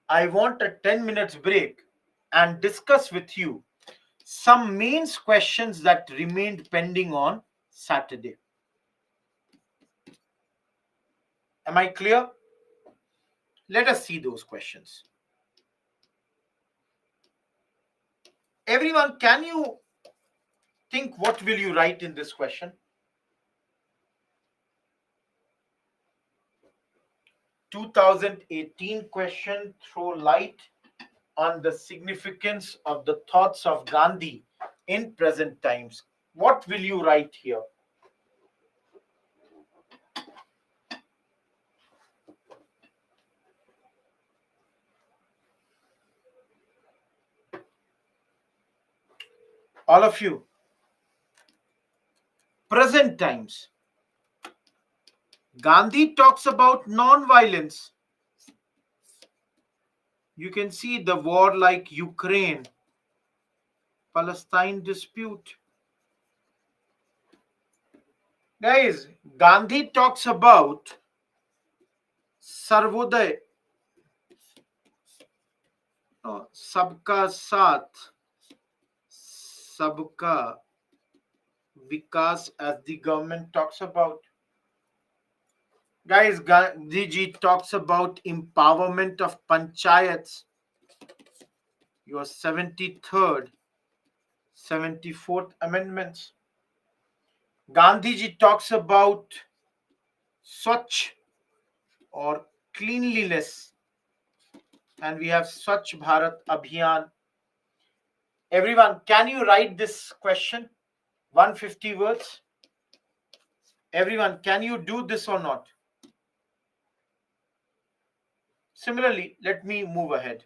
I want a 10 minutes break and discuss with you some mains questions that remained pending on Saturday. Am I clear? Let us see those questions. Everyone, can you think what will you write in this question? 2018 question, throw light on the significance of the thoughts of Gandhi in present times. What will you write here? All of you. Present times. Gandhi talks about non-violence. You can see the war like Ukraine, Palestine dispute. Guys, Gandhi talks about Sarvodaya, Sabka Saath, Sabka Vikas, as the government talks about. Guys, Gandhi ji talks about empowerment of panchayats. Your 73rd, 74th amendments. Gandhi ji talks about Swachh or cleanliness, and we have Swachh Bharat Abhiyan. Everyone, can you write this question? 150 words. Everyone, can you do this or not? Similarly, let me move ahead.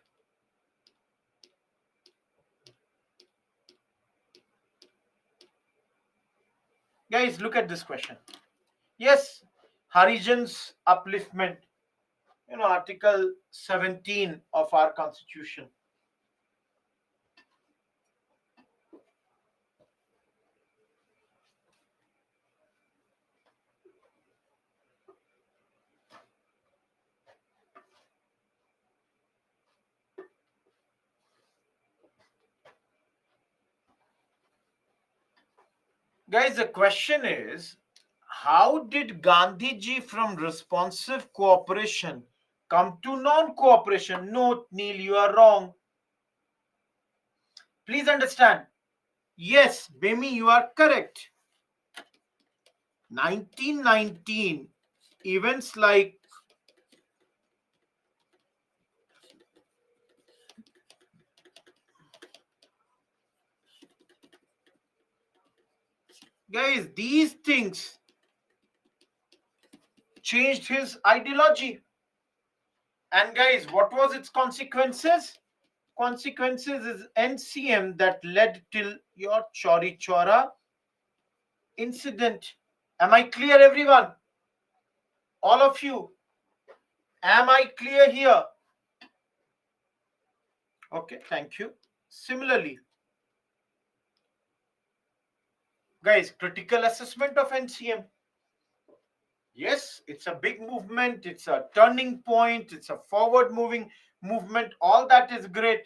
Guys, look at this question. Yes, Harijan's upliftment, Article 17 of our constitution. Guys, the question is, how did Gandhi ji from responsive cooperation come to non-cooperation? No, Neil, you are wrong. Please understand. Yes, Bemi, you are correct. 1919, events like guys, these things changed his ideology. And guys, what was its consequences? Consequences is NCM that led till your Chauri Chaura incident. Am I clear, everyone? All of you, am I clear here? Okay, thank you. Similarly, guys, critical assessment of NCM. Yes, it's a big movement, it's a turning point, it's a forward moving movement. All that is great.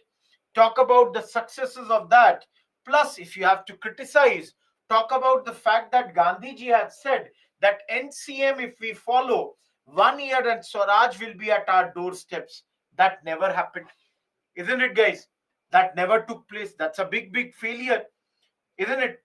Talk about the successes of that. Plus, if you have to criticize, talk about the fact that Gandhiji had said that NCM, if we follow 1 year and Swaraj will be at our doorsteps. That never happened, isn't it, guys? That never took place. That's a big, big failure, isn't it?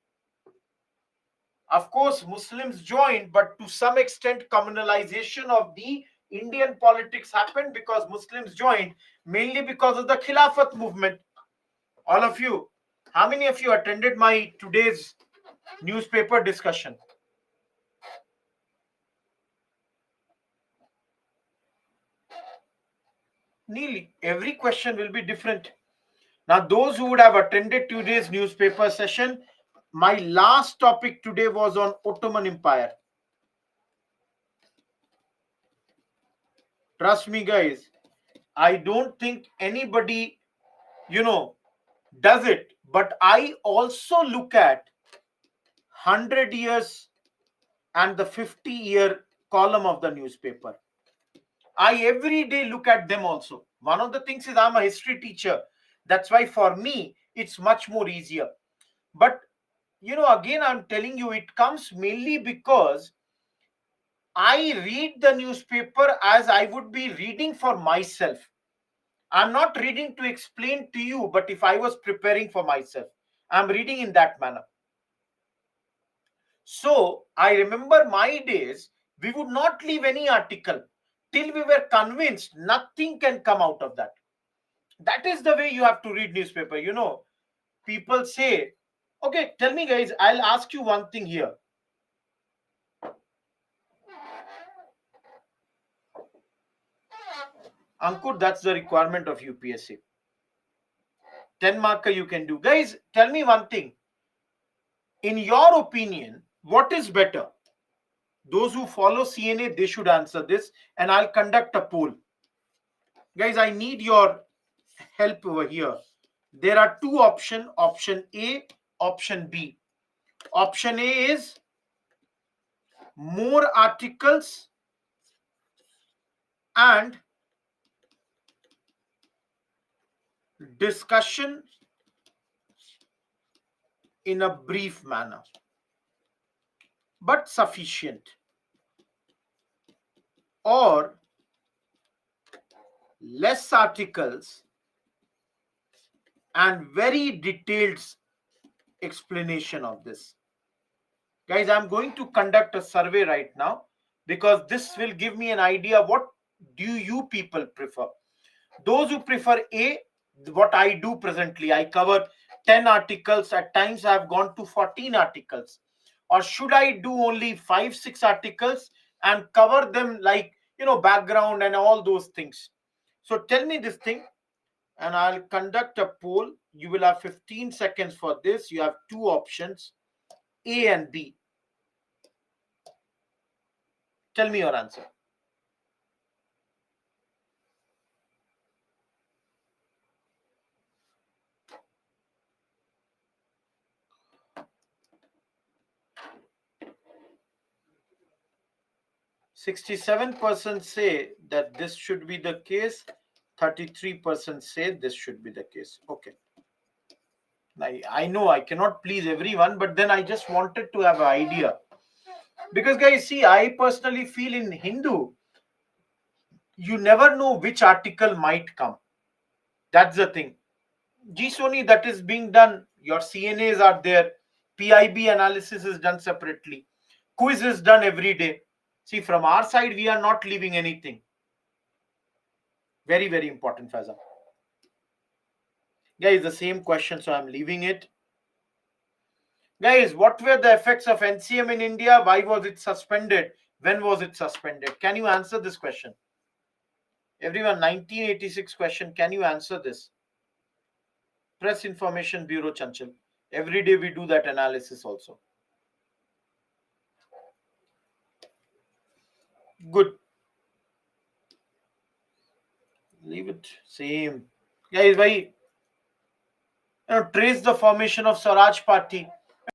Of course, Muslims joined, but to some extent, communalization of the Indian politics happened because Muslims joined, mainly because of the Khilafat movement. All of you, how many of you attended my today's newspaper discussion? Nearly every question will be different. Now, those who would have attended today's newspaper session, my last topic today was on Ottoman Empire. Trust me, guys, I don't think anybody, does it. But I also look at 100 years and the 50-year column of the newspaper. I every day look at them also. One of the things is I'm a history teacher. That's why for me, it's much more easier. But, again, I'm telling you, it comes mainly because I read the newspaper as I would be reading for myself. I'm not reading to explain to you, but if I was preparing for myself, I'm reading in that manner. So I remember my days, we would not leave any article till we were convinced nothing can come out of that. That is the way you have to read newspaper. People say, okay, tell me, guys, I'll ask you one thing here. Ankur, that's the requirement of UPSC. 10 marker you can do. Guys, tell me one thing. In your opinion, what is better? Those who follow CNA, they should answer this, and I'll conduct a poll. Guys, I need your help over here. There are two options, option A, option B. Option A is more articles and discussion in a brief manner, but sufficient. Or less articles and very detailed explanation of this. Guys, I'm going to conduct a survey right now because this will give me an idea what do you people prefer. Those who prefer A, what I do presently, I cover 10 articles. At times I have gone to 14 articles. Or should I do only 5-6 articles and cover them like, background and all those things? So tell me this thing and I'll conduct a poll. You will have 15 seconds for this. You have two options, A and B. Tell me your answer. %67 say that this should be the case. 33% say this should be the case. Okay. I know I cannot please everyone, but then I just wanted to have an idea. Because, guys, see, I personally feel in Hindu, you never know which article might come. That's the thing. GSONI, that is being done. Your CNAs are there. PIB analysis is done separately. Quiz is done every day. See, from our side, we are not leaving anything. Very, very important, Faza. Guys, the same question, so I'm leaving it. Guys, what were the effects of NCM in India? Why was it suspended? When was it suspended? Can you answer this question? Everyone, 1986 question. Can you answer this? Press Information Bureau, Chanchal. Every day we do that analysis also. Good. Leave it same. Guys, why trace the formation of Swaraj Party